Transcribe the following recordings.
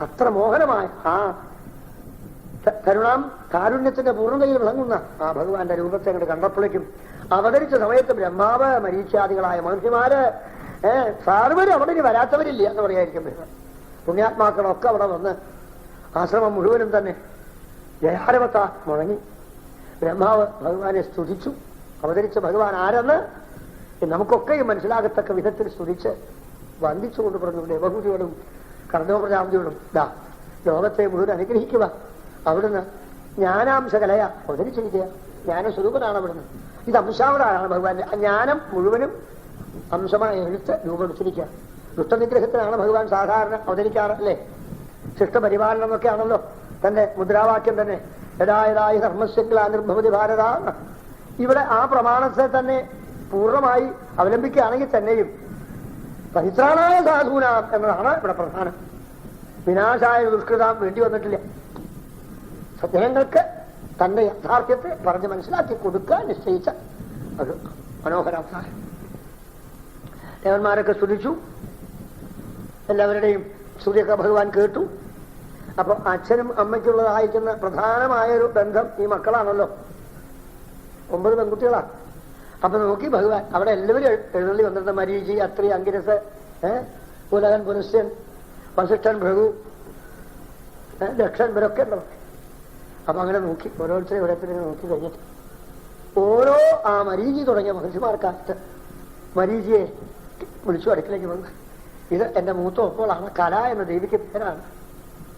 അത്ര മോഹനമായ ആ കാരുണ്യത്തിന്റെ പൂർണ്ണതയിൽ വിളങ്ങുന്ന ആ ഭഗവാന്റെ രൂപത്തെ അങ്ങോട്ട് കണ്ടപ്പോഴേക്കും അവതരിച്ച സമയത്ത് ബ്രഹ്മാവ് മരീച്യാദികളായ മഹർഷിമാര് സർവരും അവിടെ ഇനി വരാത്തവരില്ല എന്ന് പറയായിരിക്കും. പുണ്യാത്മാക്കളൊക്കെ അവിടെ വന്ന് ആശ്രമം മുഴുവനും തന്നെ ജയാരവത്ത മുഴങ്ങി. ബ്രഹ്മാവ് ഭഗവാനെ സ്തുതിച്ചു. അവതരിച്ച ഭഗവാൻ ആരെന്ന് നമുക്കൊക്കെയും മനസ്സിലാകത്തക്ക വിധത്തിൽ സ്തുതിച്ച് വന്ദിച്ചുകൊണ്ട് പറഞ്ഞു, ദേവഹൂതിയോടും കർണോപ്രജാപതിയോടും ലോകത്തെ മുഴുവൻ അനുഗ്രഹിക്കുക. അവിടുന്ന് ജ്ഞാനാംശകലയ അവതരിച്ചിരിക്കുക. ജ്ഞാനസ്വരൂപനാണ് അവിടുന്ന്. ഇത് അംശാവതാരാണ് ഭഗവാന്റെ. ജ്ഞാനം മുഴുവനും അംശമായി എടുത്ത് രൂപമെടുത്തിരിക്കുക. ദുഷ്ടനിഗ്രഹത്തിനാണ് ഭഗവാൻ സാധാരണ അവതരിക്കാറല്ലേ. ശിഷ്ടപരിപാലനം എന്നൊക്കെ ആണല്ലോ തന്റെ മുദ്രാവാക്യം തന്നെ. യഥായതായി ധർമ്മശക്ലാനിർഭവതി ഭാരത. ഇവിടെ ആ പ്രമാണത്തെ തന്നെ പൂർണ്ണമായി അവലംബിക്കുകയാണെങ്കിൽ തന്നെയും പരിത്രാണായ സാധൂനാം എന്നതാണ് ഇവിടെ പ്രധാനം. വിനാശായ ദുഷ്കൃതാം വേണ്ടി വന്നിട്ടില്ല. സജ്ജനങ്ങൾക്ക് തന്റെ യാഥാർത്ഥ്യത്തെ പറഞ്ഞ് മനസ്സിലാക്കി കൊടുക്കാൻ നിശ്ചയിച്ച ഒരു മനോഹരാവതാരം. ദേവന്മാരൊക്കെ സ്തുതിച്ചു. എല്ലാവരുടെയും സ്തുതിയൊക്കെ ഭഗവാൻ കേട്ടു. അപ്പൊ അച്ഛനും അമ്മയ്ക്കുള്ളതായിരിക്കുന്ന പ്രധാനമായൊരു ബന്ധം ഈ മക്കളാണല്ലോ. 9 പെൺകുട്ടികളാണ്. അപ്പൊ നോക്കി ഭഗവാൻ അവിടെ എല്ലാവരും എഴുന്നള്ളി വന്നിരുന്ന മരീചി, അത്രി, അങ്കിരസ്, പുലകൻ, പുനസ്യൻ, വസിഷ്ഠൻ, ഭൃഗു, ദക്ഷൻ, ഇവരൊക്കെ ഉണ്ടോ. അപ്പൊ അങ്ങനെ നോക്കി ഓരോരുത്തരും ഓരോരുത്തരും നോക്കി കഴിഞ്ഞിട്ട് ഓരോ ആ മരീചി തുടങ്ങിയ മഹർഷിമാർക്കായിട്ട് മരീചിയെ വിളിച്ചു അടുക്കിലേക്ക് വന്ന്, ഇത് എന്റെ മൂത്ത ഒപ്പോളാണ്, കല എന്ന ദേവിക്ക് പേരാണ്,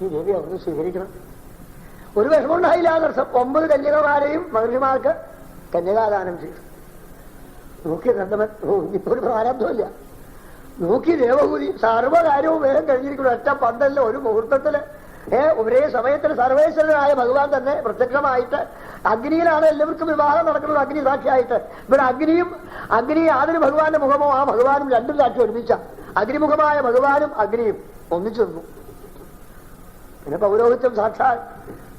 ഈ ദേവി അവിടുന്ന് സ്വീകരിക്കണം. ഒരു വിഷമമുണ്ടായില്ല എന്നർത്ഥം. 9 കന്യകമാരെയും മഹർഷിമാർക്ക് കന്യകാദാനം ചെയ്തു. നോക്കി നന്ദമൻ, ഇപ്പൊ ഒരു പ്രാരബ്ധമില്ല. നോക്കി ദേവഹൂതി സർവ്വകാര്യവും വേഗം കഴിഞ്ഞിരിക്കണം. ഒറ്റ പന്തല്ല, ഒരു മുഹൂർത്തത്തില് ഒരേ സമയത്തിന് സർവേശ്വരനായ ഭഗവാൻ തന്നെ പ്രത്യക്ഷമായിട്ട് അഗ്നിയിലാണ് എല്ലാവർക്കും വിവാഹം നടക്കുന്നത്. അഗ്നി സാക്ഷിയായിട്ട്. ഇവിടെ അഗ്നി യാതൊരു ഭഗവാന്റെ മുഖമോ ആ ഭഗവാനും രണ്ടും സാക്ഷി ഒരുമിച്ച അഗ്നിമുഖമായ ഭഗവാനും അഗ്നിയും ഒന്നിച്ചു നിന്നു. പിന്നെ പൗരോഹിത്യം സാക്ഷാൽ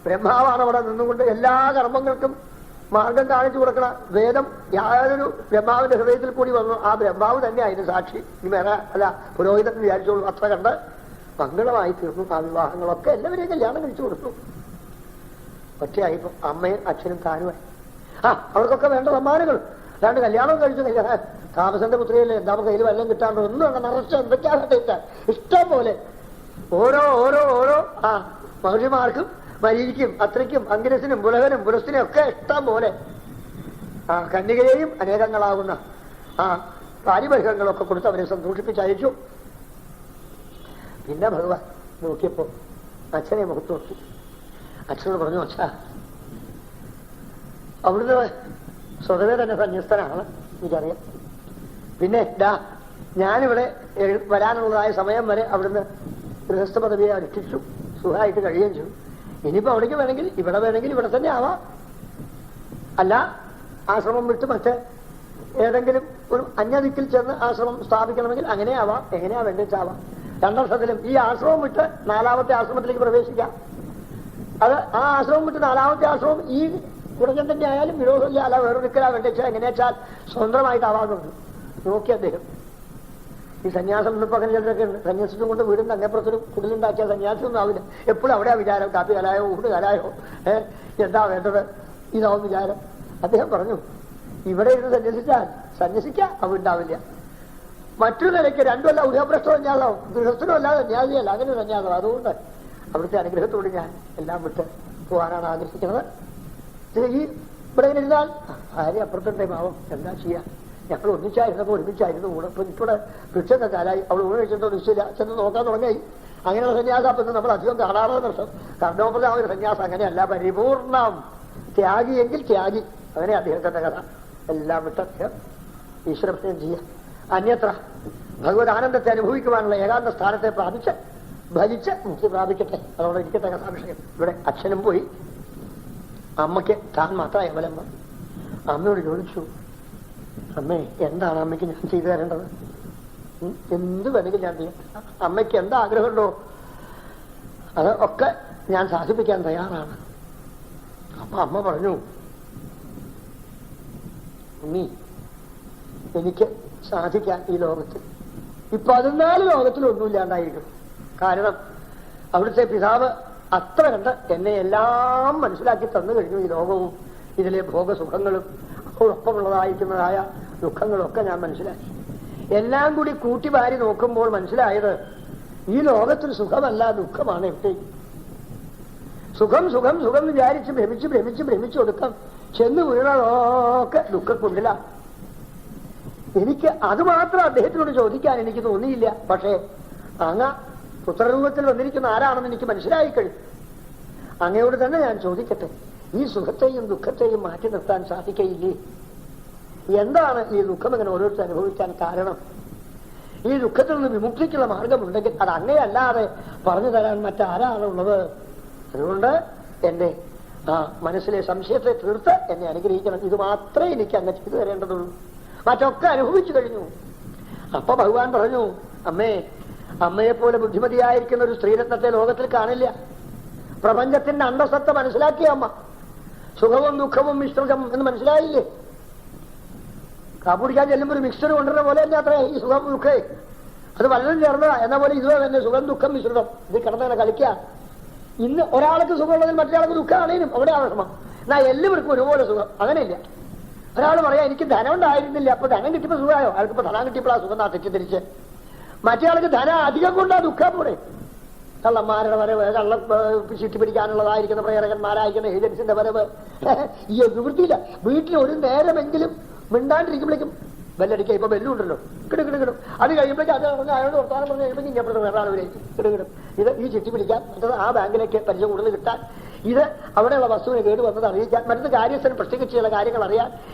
ബ്രഹ്മാവാണ് അവിടെ നിന്നുകൊണ്ട് എല്ലാ കർമ്മങ്ങൾക്കും മാർഗം കാണിച്ചു കൊടുക്കണം. വേദം യാതൊരു ബ്രഹ്മാവിന്റെ ഹൃദയത്തിൽ കൂടി വന്നു. ആ ബ്രഹ്മാവ് തന്നെ അതിന് സാക്ഷി. ഇനി വേറെ അല്ല പുരോഹിതൻ വിചാരിച്ചോളൂ. അത്ര കണ്ട് മംഗളമായി തീർന്നു. ആ വിവാഹങ്ങളൊക്കെ എല്ലാവരെയും കല്യാണം കഴിച്ചു കൊടുത്തു. ഒറ്റയായിപ്പോ അമ്മയും അച്ഛനും താനുമായി. അവർക്കൊക്കെ വേണ്ട സമ്മാനങ്ങൾ. അല്ലാണ്ട് കല്യാണം കഴിച്ചു താമസന്റെ പുത്രിയല്ലേ, എന്താ കയ്യിൽ വെള്ളം കിട്ടാണ്ടോ ഒന്നും അങ്ങനെ നിറച്ച് എന്തൊക്കെയാണ് കിട്ടാൻ ഇഷ്ടം പോലെ ഓരോ ഓരോ ഓരോ മഹർഷിമാർക്കും മരീചിക്കും അത്രയ്ക്കും അങ്കിരസിനും പുലകനും പുരസ്തിനും ഒക്കെ ഇഷ്ടം പോലെ കന്യകയെയും അനേകങ്ങളാകുന്ന പാരിപരികങ്ങളൊക്കെ കൊടുത്ത് അവരെ സന്തോഷിപ്പിച്ചയച്ചു. പിന്നെ ഭഗവാൻ നോക്കിയപ്പോ അച്ഛനെ മുഖത്ത് നോക്കി അച്ഛനോട് പറഞ്ഞു, അച്ഛാ അവിടുന്ന് സ്വതവേ തന്നെ സന്യസ്തനാണ്, എനിക്കറിയാം. പിന്നെ ഞാനിവിടെ വരാനുള്ളതായ സമയം വരെ അവിടുന്ന് ഗൃഹസ്ഥ പദവിയെ അനുഷ്ഠിച്ചു സുഖമായിട്ട് കഴിയുകയും ചെയ്തു. ഇനിയിപ്പോ അവിടേക്ക് വേണമെങ്കിൽ ഇവിടെ തന്നെ ആവാം. അല്ല ആശ്രമം വിട്ട് മറ്റ് ഏതെങ്കിലും ഒരു അന്യദിക്കിൽ ചെന്ന് ആശ്രമം സ്ഥാപിക്കണമെങ്കിൽ അങ്ങനെ ആവാം. എങ്ങനെയാ വേണ്ടിച്ചാവാം. രണ്ടർത്ഥത്തിലും ഈ ആശ്രമം വിട്ട് 4ാമത്തെ ആശ്രമത്തിലേക്ക് പ്രവേശിക്കാം. അത് ആ ആശ്രമം വിട്ട് 4ാമത്തെ ആശ്രമം ഈ കുടഞ്ഞൻ തന്നെ ആയാലും വിരോധമില്ല. അല്ല വേറൊരിക്കലാ വേണ്ടിച്ചാൽ എങ്ങനെയാച്ചാൽ സ്വന്തമായിട്ടാവാറുണ്ട്. നോക്കി അദ്ദേഹം ഈ സന്യാസം ഇന്നിപ്പോ അങ്ങനെ ചിലരൊക്കെ ഉണ്ട്. സന്യാസിച്ചും കൊണ്ട് വീടിന്റെ അങ്ങപ്പുറത്തൊരു കുടിലുണ്ടാക്കിയ സന്യാസമൊന്നും ആവില്ല. എപ്പോഴും അവിടെ വിചാരം കാപ്പി കലായോ ഊട് കലായോ എന്താ വേണ്ടത് ഇതാവും വിചാരം. അദ്ദേഹം പറഞ്ഞു, ഇവിടെ ഇരുന്ന് സന്യസിക്കാൻ അവണ്ടാവില്ല. മറ്റൊരു നിലയ്ക്ക് രണ്ടുമല്ല, ഉദയപ്രശ്നം സന്യാസവും ഗൃഹസ്ഥനും അല്ലാതെ സന്യാസിയല്ല, അങ്ങനെ സന്യാസം. അതുകൊണ്ട് അവിടുത്തെ അനുഗ്രഹത്തോട് ഞാൻ എല്ലാം വിട്ട് പോകാനാണ് ആഗ്രഹിക്കുന്നത്. ഈ ഇവിടെ ഇങ്ങനെ ഇരുന്നാൽ ആരെ അപ്പുറത്തെ ഭാവം എന്താ ചെയ്യാ. ഞങ്ങൾ ഒന്നിച്ചായിരുന്നപ്പോൾ ഒരുമിച്ചായിരുന്നു കൂടെ. ഇപ്പൊ ഇവിടെ വൃക്ഷത്തെ കാലായി അവൾ ഊണ് കഴിച്ചോ നിശ്ചയില്ല ചെന്ന് നോക്കാൻ തുടങ്ങിയായി. അങ്ങനെയുള്ള സന്യാസം നമ്മൾ അധികം കാണാതെ നഷ്ടം. കർണോപത ഒരു സന്യാസം അങ്ങനെയല്ല, പരിപൂർണം ത്യാഗിയെങ്കിൽ ത്യാഗി. അങ്ങനെ അദ്ദേഹത്തിന്റെ കഥ. എല്ലാം വിട്ട് അദ്ദേഹം ഈശ്വരപ്രത്യം ചെയ്യാം. അന്യത്ര ഭഗവത് ആനന്ദത്തെ അനുഭവിക്കുവാനുള്ള ഏകാന്ത സ്ഥാനത്തെ പ്രാപിച്ച് ഭജിച്ച് മുക്തി പ്രാപിക്കട്ടെ. അതോടെ ഇരിക്കട്ടെ കഥാവിഷയം. ഇവിടെ അച്ഛനും പോയി. അമ്മയ്ക്ക് താൻ മാത്രമായി അവലംബം. അമ്മയോട് ചോദിച്ചു, അമ്മേ എന്താണ് അമ്മയ്ക്ക് ഞാൻ ചെയ്തു തരേണ്ടത്? എന്ത് വേണമെങ്കിൽ ഞാൻ ചെയ്യാം. അമ്മയ്ക്ക് എന്താ ആഗ്രഹമുണ്ടോ അത് ഒക്കെ ഞാൻ സാധിപ്പിക്കാൻ തയ്യാറാണ്. അപ്പൊ അമ്മ പറഞ്ഞു, ഉണ്ണി എനിക്ക് സാധിക്കാൻ ഈ ലോകത്തിൽ ഈ 14 ലോകത്തിലൊന്നുമില്ലാണ്ടായിരിക്കും. കാരണം അവിടുത്തെ പിതാവ് അത്ര കണ്ട് എന്നെ എല്ലാം മനസ്സിലാക്കി തന്നു കഴിഞ്ഞു. ഈ ലോകവും ഇതിലെ ഭോഗസുഖങ്ങളും ഒപ്പമുള്ളതായിരിക്കുന്നതായ ദുഃഖങ്ങളൊക്കെ ഞാൻ മനസ്സിലാക്കി. എല്ലാം കൂടി കൂട്ടിവാരി നോക്കുമ്പോൾ മനസ്സിലായത് ഈ ലോകത്തിൽ സുഖമല്ല, ദുഃഖമാണ്. എവിടെയും സുഖം സുഖം സുഖം വിചാരിച്ച് ഭ്രമിച്ച് ഒടുക്കം ചെന്ന് വീണതൊക്കെ ദുഃഖക്കൊണ്ടില്ല. എനിക്ക് അത് മാത്രം അദ്ദേഹത്തിനോട് ചോദിക്കാൻ എനിക്ക് തോന്നിയില്ല. പക്ഷേ അങ്ങ് പുത്രരൂപത്തിൽ വന്നിരിക്കുന്ന ആരാണെന്ന് എനിക്ക് മനസ്സിലായി കഴിഞ്ഞു. അങ്ങയോട് തന്നെ ഞാൻ ചോദിക്കട്ടെ, ഈ സുഖത്തെയും ദുഃഖത്തെയും മാറ്റി നിർത്താൻ സാധിക്കയില്ലേ? എന്താണ് ഈ ദുഃഖം ഇങ്ങനെ ഓരോരുത്തർ അനുഭവിക്കാൻ കാരണം? ഈ ദുഃഖത്തിൽ നിന്ന് വിമുക്തിക്കുള്ള മാർഗമുണ്ടെങ്കിൽ അത് അങ്ങയല്ലാതെ പറഞ്ഞു തരാൻ മറ്റാരാണുള്ളത്? അതുകൊണ്ട് എന്റെ മനസ്സിലെ സംശയത്തെ തീർത്ത് എന്നെ അനുഗ്രഹിക്കണം. ഇത് മാത്രമേ എനിക്ക് അങ്ങ് ചെയ്തു തരേണ്ടതുള്ളൂ. മറ്റൊക്കെ അനുഭവിച്ചു കഴിഞ്ഞു. അപ്പൊ ഭഗവാൻ പറഞ്ഞു, അമ്മയെപ്പോലെ ബുദ്ധിമതിയായിരിക്കുന്ന ഒരു സ്ത്രീരത്നത്തെ ലോകത്തിൽ കാണില്ല. പ്രപഞ്ചത്തിന്റെ അന്തസത്ത മനസ്സിലാക്കിയ അമ്മ. സുഖവും ദുഃഖവും മിശ്രിതം എന്ന് മനസ്സിലായില്ലേ? കാപ്പുടിക്കാൻ ചെല്ലുമ്പോൾ ഒരു മിക്സർ കൊണ്ടുവരുന്ന പോലെ തന്നെ അത്ര ഈ സുഖം ദുഃഖേ. അത് വല്ലതും ചേർന്നതാ എന്ന പോലെ ഇതുവേ തന്നെ സുഖം ദുഃഖം മിശ്രിതം. ഇത് കിടന്നങ്ങനെ കളിക്കുക. ഇന്ന് ഒരാൾക്ക് സുഖമുള്ളതിൽ മറ്റൊരാൾക്ക് ദുഃഖമാണേലും അവിടെ ആവശ്യമാണ്. എന്നാൽ എല്ലാവർക്കും ഒരുപോലെ സുഖം അങ്ങനെയില്ല. ഒരാൾ പറയാം എനിക്ക് ധനം ഉണ്ടായിരുന്നില്ല, അപ്പൊ ധനം കിട്ടിയപ്പോ സുഖമായോ? അയാൾക്കിപ്പോ ധനം കിട്ടിയപ്പോൾ ആ സുഖം തെറ്റിദ്ധരിച്ച്. മറ്റേ ആൾക്ക് ധനം അധികം കൊണ്ടാ ദുഃഖം പോലെ. കള്ളന്മാരുടെ വരവ്, കള്ള ചുറ്റി പിടിക്കാനുള്ളതായിരിക്കുന്ന പ്രേരകന്മാരായിരിക്കുന്ന ഏജൻസിന്റെ വരവ്. ഈ നിവൃത്തിയില്ല. വീട്ടിൽ ഒരു നേരമെങ്കിലും മിണ്ടാണ്ടിരിക്കുമ്പോഴേക്കും ബെല്ലടിക്കുക. ഇപ്പൊ ബെല്ലുണ്ടല്ലോ, കിടുകിടുകിടും. അത് കഴിയുമ്പോഴേക്കും അത് അയാളോട് വർത്താനം പറഞ്ഞ് കഴിയുമ്പോൾ ഇങ്ങോട്ട് വേറെ ആളുകളിലേക്ക് കിടുകിടും. ഇത് ഈ ചുറ്റി പിടിക്കാൻ, മറ്റത് ആ ബാങ്കിലേക്ക് പലിശ കൂടുതൽ കിട്ടാൻ, ഇത് അവിടെയുള്ള വസ്തുവിനെ കേട് വന്നത് അറിയിക്കാൻ, മറ്റൊരു കാര്യസ്ഥന് പ്രത്യേകിച്ചുള്ള കാര്യങ്ങൾ അറിയാൻ.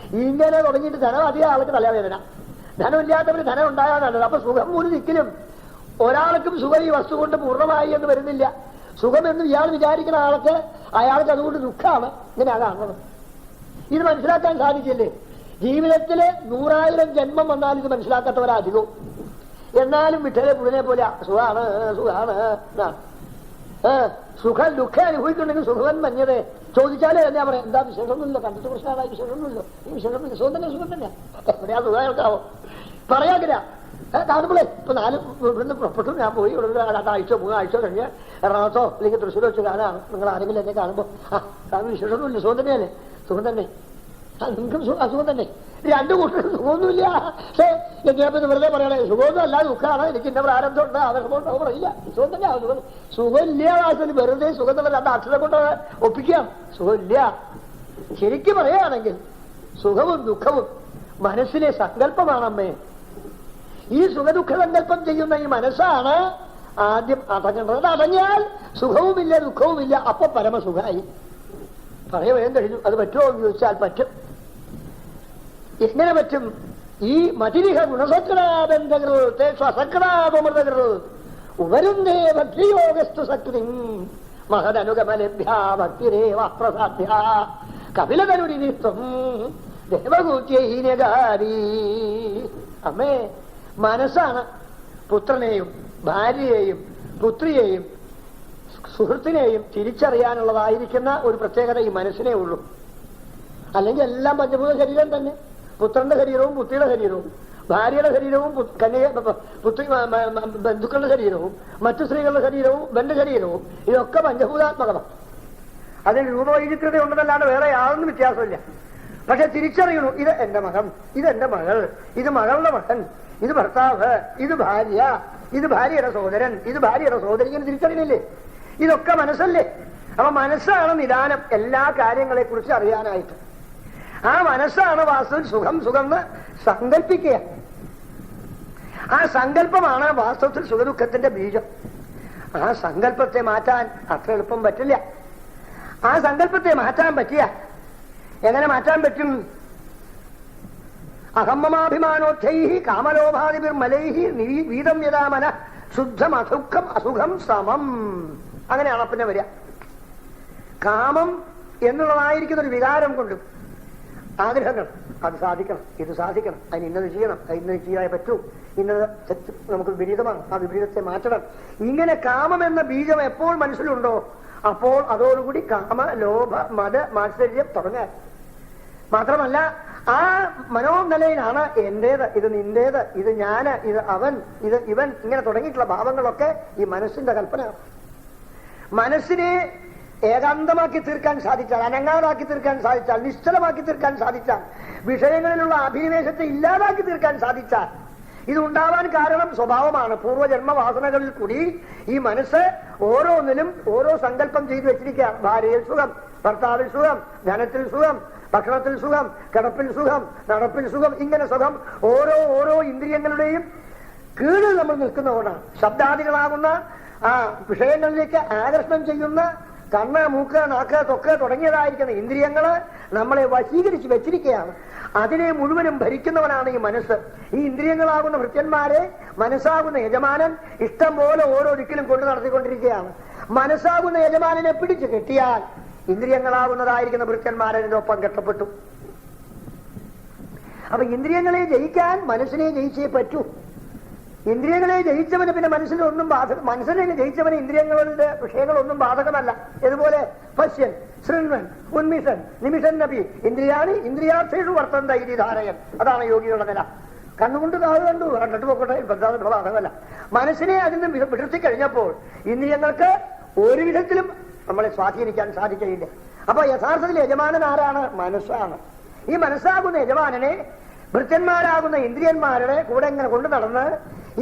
ഇങ്ങനെ തുടങ്ങിയിട്ട് ധനം അധികം ആൾക്ക് തലവേദന. ധനമില്ലാത്തവര് ധനം ഉണ്ടാകാനാണ്. അപ്പൊ സുഖം ഒരു ദിക്കിലും ഒരാൾക്കും സുഖം ഈ വസ്തു കൊണ്ട് പൂർണ്ണമായി എന്ന് വരുന്നില്ല. സുഖം എന്ന് ഇയാൾ വിചാരിക്കുന്ന ആൾക്ക് അയാൾക്ക് അതുകൊണ്ട് ദുഃഖമാണ്. ഇങ്ങനെ കാണുന്നത്. ഇത് മനസ്സിലാക്കാൻ സാധിച്ചില്ലേ? ജീവിതത്തില് 100,000 ജന്മം വന്നാൽ ഇത് മനസ്സിലാക്കാത്തവരധികവും. എന്നാലും വിട്ടലെ പുള്ളിനെ പോലെ സുഖാണ് സുഖാണ്. സുഖം ദുഃഖം അനുഭവിക്കുന്നുണ്ടെങ്കിൽ സുഖം മഞ്ഞതേ ചോദിച്ചാലേ എന്നാ പറയാം, എന്താ വിശേഷമൊന്നുമില്ല, കണ്ടിട്ട് പ്രശ്നമായി വിശേഷമൊന്നുമില്ലോ, ഈ വിശേഷമൊന്നുമില്ല, സുഖം തന്നെ സുഖം തന്നെ. എവിടെയാ സുഖം കേൾക്കാവോ? പറയാക്കില്ല. കാണുമ്പോളേ ഇപ്പൊ 4 ഇവിടുന്ന് പുറപ്പെട്ടു. ഞാൻ പോയി ഇവിടെ 2 ആഴ്ച 3 ആഴ്ച കഴിഞ്ഞ് എറണാകുളത്തോ അല്ലെങ്കിൽ തൃശ്ശൂരോ വെച്ച് കാണാണ്. നിങ്ങൾ ആരെങ്കിലും എന്നെ കാണുമ്പോ കാണുമ്പോൾ വിശേഷമൊന്നുമില്ല, സുഖം തന്നെയല്ലേ? സുഖം തന്നെ. നിങ്ങൾക്കും അസുഖം തന്നെ. 2 കൂട്ടരും സുഖമൊന്നുമില്ല. പക്ഷേ എന്നെ വെറുതെ പറയണേ സുഖമൊന്നും അല്ല, ദുഃഖമാണ്, എനിക്ക് എന്റെ പ്രാരംഭമുണ്ട്, ആവശ്യമുണ്ട്, അത് പറയില്ല. സുഖം തന്നെ. സുഖമില്ല വാസന വെറുതെ സുഖം തന്നെ 2 അക്ഷരം കൊണ്ട് ഒപ്പിക്കാം. സുഖമില്ല. ശരിക്കും പറയുകയാണെങ്കിൽ സുഖവും ദുഃഖവും മനസ്സിലെ സങ്കല്പമാണമ്മേ. ഈ സുഖദുഃഖ സങ്കല്പം ചെയ്യുന്ന ഈ മനസ്സാണ് ആദ്യം അടങ്ങേണ്ടത്. അടങ്ങിയാൽ സുഖവുമില്ല ദുഃഖവുമില്ല. അപ്പൊ പരമസുഖമായി. പറയാൻ കഴിഞ്ഞു. അത് പറ്റുമോ എന്ന് ചോദിച്ചാൽ പറ്റും. എങ്ങനെ പറ്റും? ഈ മതിരിഹ ഗുണസക്രാബന്ധകൾ സ്വസക്രാപമൃതകൾ ഉപരുന്നേ ഭക്തിയോഗസ്തു സക്തി മഹദനുഗമലഭ്യ ഭക്തിരേവ പ്രസാധ്യ കപിലതനുരിനിത്വം ദേവകൂത്യഹീനകാരി. അമ്മേ, മനസ്സാണ് പുത്രനെയും ഭാര്യയെയും പുത്രിയെയും സുഹൃത്തിനെയും തിരിച്ചറിയാനുള്ളതായിരിക്കുന്ന ഒരു പ്രത്യേകത ഈ മനസ്സിനേ ഉള്ളൂ. അല്ലെങ്കിൽ എല്ലാം പഞ്ചഭൂത ശരീരം തന്നെ. പുത്രന്റെ ശരീരവും പുത്രിയുടെ ശരീരവും ഭാര്യയുടെ ശരീരവും ബന്ധുക്കളുടെ ശരീരവും മറ്റു സ്ത്രീകളുടെ ശരീരവും ബന്ധു ശരീരവും ഇതൊക്കെ പഞ്ചഭൂതാത്മകമാണ്. അതിന് രൂപവൈചിത്രത ഉണ്ടെന്നല്ലാണ്ട് വേറെ യാതൊന്നും വ്യത്യാസമില്ല. പക്ഷെ തിരിച്ചറിയണു, ഇത് എന്റെ മകൻ, ഇതെന്റെ മകൾ, ഇത് മകളുടെ മകൻ, ഇത് ഭർത്താവ്, ഇത് ഭാര്യ, ഇത് ഭാര്യയുടെ സഹോദരൻ, ഇത് ഭാര്യയുടെ സഹോദരി. ഇങ്ങനെ തിരിച്ചറിയുന്നില്ലേ? ഇതൊക്കെ മനസ്സല്ലേ? അപ്പൊ മനസ്സാണ് നിദാനം എല്ലാ കാര്യങ്ങളെ കുറിച്ച് അറിയാനായിട്ട്. ആ മനസ്സാണ് വാസ്തവത്തിൽ സുഖം സുഖം എന്ന് സങ്കല്പിക്കുക. ആ സങ്കല്പമാണ് വാസ്തവത്തിൽ സുഖദുഃഖത്തിന്റെ ബീജം. ആ സങ്കല്പത്തെ മാറ്റാൻ അത്ര എളുപ്പം പറ്റില്ല. ആ സങ്കല്പത്തെ മാറ്റാൻ പറ്റിയ എങ്ങനെ മാറ്റാൻ പറ്റും? അഹമ്മമാഭിമാനോദ്ധൈ കാമലോഭാദിർമലൈ വീതം യഥാമന ശുദ്ധം അസുഖം അസുഖം സമം. അങ്ങനെയാണ് പിന്നെ വരിക. കാമം എന്നുള്ളതായിരിക്കുന്ന ഒരു വികാരം കൊണ്ടും ആഗ്രഹങ്ങൾ, അത് സാധിക്കണം, ഇത് സാധിക്കണം, അതിന് ഇന്നത് ചെയ്യണം, ഇന്നത് ചെയ്യാൻ പറ്റൂ, ഇന്നത് നമുക്ക് വിപരീതമാണ്, ആ വിപരീതത്തെ മാറ്റണം. ഇങ്ങനെ കാമം എന്ന ബീജം എപ്പോൾ മനസ്സിലുണ്ടോ അപ്പോൾ അതോടുകൂടി കാമ ലോഭ മത മാത്സര്യം തുടങ്ങാൻ. മാത്രമല്ല ആ മനോനിലയിലാണ് എന്റേത്, ഇത് നിന്റേത്, ഇത് ഞാന്, ഇത് അവൻ, ഇത് ഇവൻ, ഇങ്ങനെ തുടങ്ങിയിട്ടുള്ള ഭാവങ്ങളൊക്കെ ഈ മനസ്സിന്റെ കൽപ്പന. മനസ്സിനെ ഏകാന്തമാക്കി തീർക്കാൻ സാധിച്ചാൽ, അനങ്ങാതാക്കി തീർക്കാൻ സാധിച്ചാൽ, നിശ്ചലമാക്കി തീർക്കാൻ സാധിച്ചാൽ, വിഷയങ്ങളിലുള്ള അഭിനിവേശത്തെ ഇല്ലാതാക്കി തീർക്കാൻ സാധിച്ചാൽ, ഇതുണ്ടാവാൻ കാരണം സ്വഭാവമാണ്. പൂർവ്വജന്മ വാസനകളിൽ കൂടി ഈ മനസ്സ് ഓരോന്നിലും ഓരോ സങ്കല്പം ചെയ്തു വെച്ചിരിക്കുകയാണ്. ഭാര്യയിൽ സുഖം, ഭർത്താവിൽ സുഖം, ധനത്തിൽ സുഖം, ഭക്ഷണത്തിൽ സുഖം, കിടപ്പിൽ സുഖം, നടപ്പിൽ സുഖം, ഇങ്ങനെ സുഖം ഓരോ ഇന്ദ്രിയങ്ങളുടെയും കീഴിൽ നമ്മൾ നിൽക്കുന്നതുകൊണ്ടാണ്. ശബ്ദാദികളാകുന്ന ആ വിഷയങ്ങളിലേക്ക് ആകർഷണം ചെയ്യുന്ന കണ്ണ്, മൂക്ക്, നാക്ക്, തൊക്ക് തുടങ്ങിയതായിരിക്കുന്ന ഇന്ദ്രിയങ്ങള് നമ്മളെ വശീകരിച്ച് വെച്ചിരിക്കുകയാണ്. അതിനെ മുഴുവനും ഭരിക്കുന്നവനാണ് ഈ മനസ്സ്. ഈ ഇന്ദ്രിയങ്ങളാകുന്ന ഭൃത്യന്മാരെ മനസ്സാകുന്ന യജമാനൻ ഇഷ്ടം പോലെ ഓരോ ദിക്കിലും കൊണ്ടു നടത്തിക്കൊണ്ടിരിക്കുകയാണ്. മനസ്സാകുന്ന യജമാനനെ പിടിച്ചു കെട്ടിയാൽ ഇന്ദ്രിയങ്ങളാകുന്നതായിരിക്കുന്ന ഭൃത്യന്മാരതിന്റെ ഒപ്പം കെട്ടപ്പെട്ടു. അപ്പൊ ഇന്ദ്രിയങ്ങളെ ജയിക്കാൻ മനസ്സിനെ ജയിച്ചേ പറ്റൂ. ഇന്ദ്രിയങ്ങളെ ജയിച്ചവന് പിന്നെ മനസ്സിനൊന്നും മനസ്സിനെ ജയിച്ചവന് ഇന്ദ്രിയങ്ങളുടെ വിഷയങ്ങളൊന്നും ബാധകമല്ല. ഇതുപോലെ പശ്യൻ, ശൃണ്വൻ, ഉന്മിഷൻ, നിമിഷൻ നബി ഇന്ദ്രിയാണി ഇന്ദ്രിയാർത്ഥേഷു വർത്തന്ത ഇതി ധാരയൻ. അതാണ് യോഗികളുടെ നില. കണ്ണുകൊണ്ട് കാത് കണ്ടു, കണ്ടിട്ട് പോക്കട്ടെ, ബാധകമല്ല. മനസ്സിനെ അതിൽ നിന്ന് വിടർത്തി കഴിഞ്ഞപ്പോൾ ഇന്ദ്രിയങ്ങൾക്ക് ഒരു വിധത്തിലും നമ്മളെ സ്വാധീനിക്കാൻ സാധിക്കുകയില്ല. അപ്പൊ യഥാർത്ഥത്തിൽ യജമാനൻ ആരാണ്? മനസ്സാണ്. ഈ മനസ്സാകുന്ന യജമാനനെ ഭൃത്യന്മാരാകുന്ന ഇന്ദ്രിയന്മാരുടെ കൂടെ ഇങ്ങനെ കൊണ്ടു നടന്ന്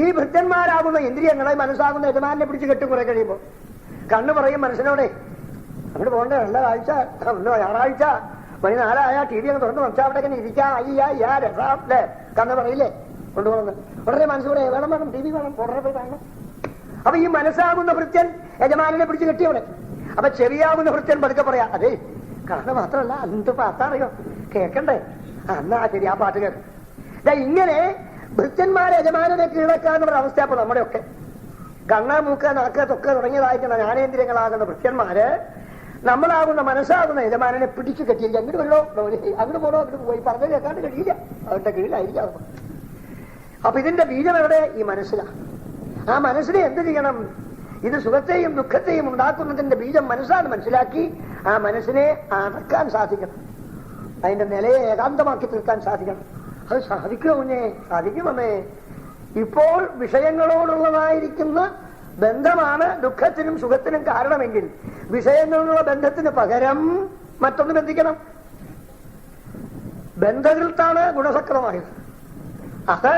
ഈ ഭൃത്യന്മാരാകുന്ന ഇന്ദ്രിയങ്ങളെ മനസ്സാകുന്ന യജമാനെ പിടിച്ച് കെട്ടും. കുറെ കഴിയുമ്പോൾ കണ്ണു പറയും മനസ്സിനോടെ അങ്ങോട്ട് പോകണ്ടേ, നല്ല കാഴ്ച, ഞായറാഴ്ച മണി 4 ടി വി അങ്ങ് തുറന്ന് മനസ്സാവിടേക്ക് ഇരിക്കാം, അയ്യാ രസാം അല്ലേ കണ്ണ് പറയില്ലേ കൊണ്ടുപോകുന്നത്. ഉടനെ മനസ്സൂടെ വേണം ടി വി വേണം, ഉടനെ പോയി കാണണം. അപ്പൊ ഈ മനസ്സാകുന്ന ഭൃത്യൻ യജമാനെ പിടിച്ച് കെട്ടിയവിടെ. അപ്പൊ ചെവിയാകുന്ന ഭൃത്യൻ പതുക്കെ പറയാ, അതെ കണ്ണ് മാത്രമല്ല എന്ത് പാത്താറിയോ കേൾക്കണ്ടേ, എന്നാ ശരി ആ പാട്ട് കേൾക്കും. ഇങ്ങനെ ഭൃത്യന്മാരെ യജമാനെ കീഴടക്കാന്നുള്ള അവസ്ഥയപ്പോ നമ്മുടെയൊക്കെ. കണ്ണ്, മൂക്ക്, നാക്ക്, തൊക്ക് തുടങ്ങിയതായിരിക്കുന്ന ജ്ഞാനേന്ദ്രിയങ്ങളാകുന്ന ഭൃത്യന്മാര് നമ്മളാകുന്ന മനസ്സാകുന്ന യജമാനെ പിടിച്ചു കെട്ടിയിരിക്കുക. അങ്ങോട്ട് വല്ലോ, അങ്ങോട്ട് പോണോ, അങ്ങോട്ട് പോയി പറഞ്ഞു കേൾക്കാണ്ട് കഴിയില്ല, അവരുടെ കീഴിലായിരിക്കാം. അപ്പൊ ഇതിന്റെ ബീജം എവിടെ? ഈ മനസ്സിലാണ്. ആ മനസ്സിനെ എന്ത് ചെയ്യണം? ഇത് സുഖത്തെയും ദുഃഖത്തെയും ഉണ്ടാക്കുന്നതിന്റെ ബീജം മനസ്സാണ് മനസ്സിലാക്കി ആ മനസ്സിനെ അടക്കാൻ സാധിക്കണം. അതിന്റെ നിലയെ ഏകാന്തമാക്കി തീർക്കാൻ സാധിക്കണം. അത് സാധിക്കുമേ? സാധിക്കുമേ. ഇപ്പോൾ വിഷയങ്ങളോടുള്ളതായിരിക്കുന്ന ബന്ധമാണ് ദുഃഖത്തിനും സുഖത്തിനും കാരണമെങ്കിൽ വിഷയങ്ങളിലുള്ള ബന്ധത്തിന് പകരം മറ്റൊന്ന് ബന്ധിക്കണം. ബന്ധകൃത്താണ് ഗുണസക്രമായത്. അത്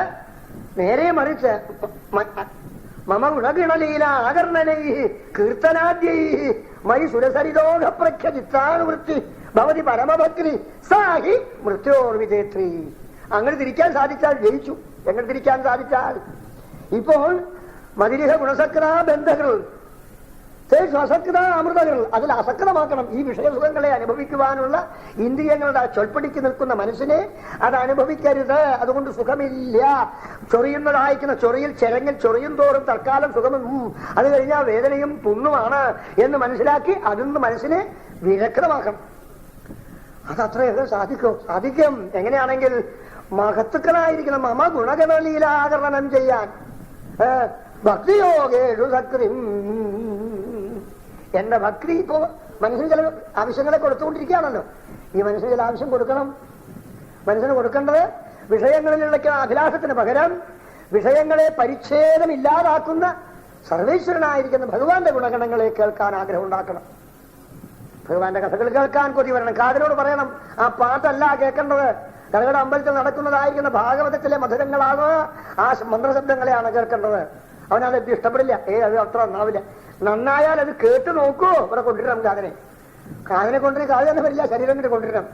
നേരെ മറിച്ച് മമ ഗുണഗണലീല ആകർണനൈ കീർത്തനാദ്യൈ മയി സുരസരിതോഘ പ്രഖ്യചിത്രാനുവൃത്തി ഭവതി പരമഭക്തി സാഹി മൃത്യോർവിജേത്രി. അങ്ങനെ തിരിക്കാൻ സാധിച്ചാൽ ജയിച്ചു. എങ്ങനെ തിരിക്കാൻ സാധിച്ചാൽ ഇപ്പോൾ മതിരിഹ ഗുണസക്ര ബന്ധകൾ അസക്ത അമൃതകൾ അതിൽ അസക്തമാക്കണം. ഈ വിഷയസുഖങ്ങളെ അനുഭവിക്കുവാനുള്ള ഇന്ദ്രിയങ്ങളുടെ ചൊൽപ്പടിക്ക് നിൽക്കുന്ന മനസ്സിനെ അത് അനുഭവിക്കരുത്. അതുകൊണ്ട് സുഖമില്ല. ചൊറിയുന്നതായിരിക്കുന്ന ചൊറിയിൽ ചെരങ്ങിൽ ചൊറിയും തോറും തൽക്കാലം സുഖമെന്നും അത് കഴിഞ്ഞാൽ വേദനയും പുണ്ണുമാണ് എന്ന് മനസ്സിലാക്കി അതിന്ന് മനസ്സിനെ വിരക്തമാക്കണം. അതത്രയൊക്കെ സാധിക്കും. എങ്ങനെയാണെങ്കിൽ മഹത്തുക്കളായിരിക്കണം മമ ഗുണഗണലീലാകരണം ചെയ്യാൻ ഭക്തിയോഗേഷു സക്രിം. എന്റെ ഭക്തി ഇപ്പോ മനസ്സിന് ചില ആവശ്യങ്ങളെ കൊടുത്തുകൊണ്ടിരിക്കുകയാണല്ലോ. ഈ മനസ്സിന് ചില ആവശ്യം കൊടുക്കണം. മനസ്സിന് കൊടുക്കേണ്ടത് വിഷയങ്ങളിലുള്ള അഭിലാഷത്തിന് പകരം വിഷയങ്ങളെ പരിച്ഛേദമില്ലാതാക്കുന്ന സർവേശ്വരനായിരിക്കുന്ന ഭഗവാന്റെ ഗുണഗണങ്ങളെ കേൾക്കാൻ ആഗ്രഹം ഉണ്ടാക്കണം. ഭഗവാന്റെ കഥകൾ കേൾക്കാൻ കൊതി വരണം. കാതിനോട് പറയണം ആ പാട്ടല്ല കേൾക്കേണ്ടത്. കടകട അമ്പലത്തിൽ നടക്കുന്നതായിരിക്കുന്ന ഭാഗവതത്തിലെ മധുരങ്ങളാണ്, ആ മന്ത്രശബ്ദങ്ങളെയാണ് കേൾക്കേണ്ടത്. അവനത് ഇഷ്ടപ്പെടില്ല. അത് അത്ര നന്നാവില്ല. നന്നായാൽ അത് കേട്ട് നോക്കൂ. ഇവിടെ കൊണ്ടുവരണം കാതിനെ കൊണ്ടുവരും. കാത് തന്നെ വരില്ല, ശരീരം കൊണ്ട് കൊണ്ടുവരണം.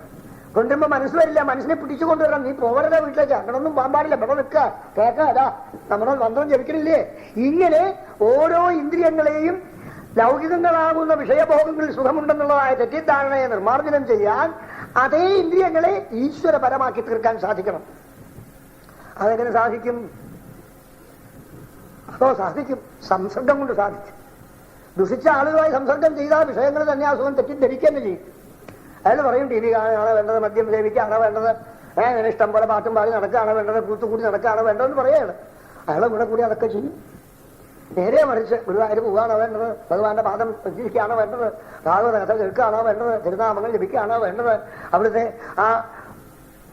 കൊണ്ടുവരുമ്പോ മനസ്സ് വരില്ല. മനസ്സിനെ പിടിച്ചു കൊണ്ടുവരണം. നീ പോവരുടെ വീട്ടിലേക്ക് അങ്ങനൊന്നും പോകാൻ പാടില്ല. ഇവിടെ നിൽക്കുക കേൾക്കാ. അതാ നമ്മുടെ മന്ത്രം ജപിക്കണില്ലേ. ഇങ്ങനെ ഓരോ ഇന്ദ്രിയങ്ങളെയും ലൗകികങ്ങളാകുന്ന വിഷയഭോഗങ്ങളിൽ സുഖമുണ്ടെന്നുള്ളതായ തെറ്റിദ്ധാരണയെ നിർമ്മാർജ്ജനം ചെയ്യാൻ അതേ ഇന്ദ്രിയങ്ങളെ ഈശ്വരപരമാക്കി തീർക്കാൻ സാധിക്കണം. അതെങ്ങനെ സാധിക്കും? സാധിക്കും. സംസർഗം കൊണ്ട് സാധിക്കും. ദുഷിച്ച ആളുകളായി സംസർഗം ചെയ്താൽ വിഷയങ്ങൾ തന്നെ ആ സുഖം തെറ്റിദ്ധരിക്കുക ചെയ്യും. അയാൾ പറയും ടി വി കാണാനാണ് വേണ്ടത്, മദ്യം സേവിക്കുകയാണോ വേണ്ടത്, ഇഷ്ടം പോലെ പാട്ടും പാടി നടക്കുകയാണോ വേണ്ടത്, കൂത്തുകൂടി നടക്കുകയാണോ വേണ്ടതെന്ന് പറയുകയാണ്. അയാളെ കൂടെ കൂടി അതൊക്കെ ചെയ്യും. നേരെ മറിച്ച് ഗുരുവായൂർ പോവുകയാണോ വേണ്ടത്, ഭഗവാന്റെ പാദം പ്രചരിക്കുകയാണോ വേണ്ടത്, ഭാഗവത കഥ കേൾക്കുകയാണോ വേണ്ടത്, തിരുനാമങ്ങൾ ലഭിക്കുകയാണോ വേണ്ടത്, അവിടുത്തെ ആ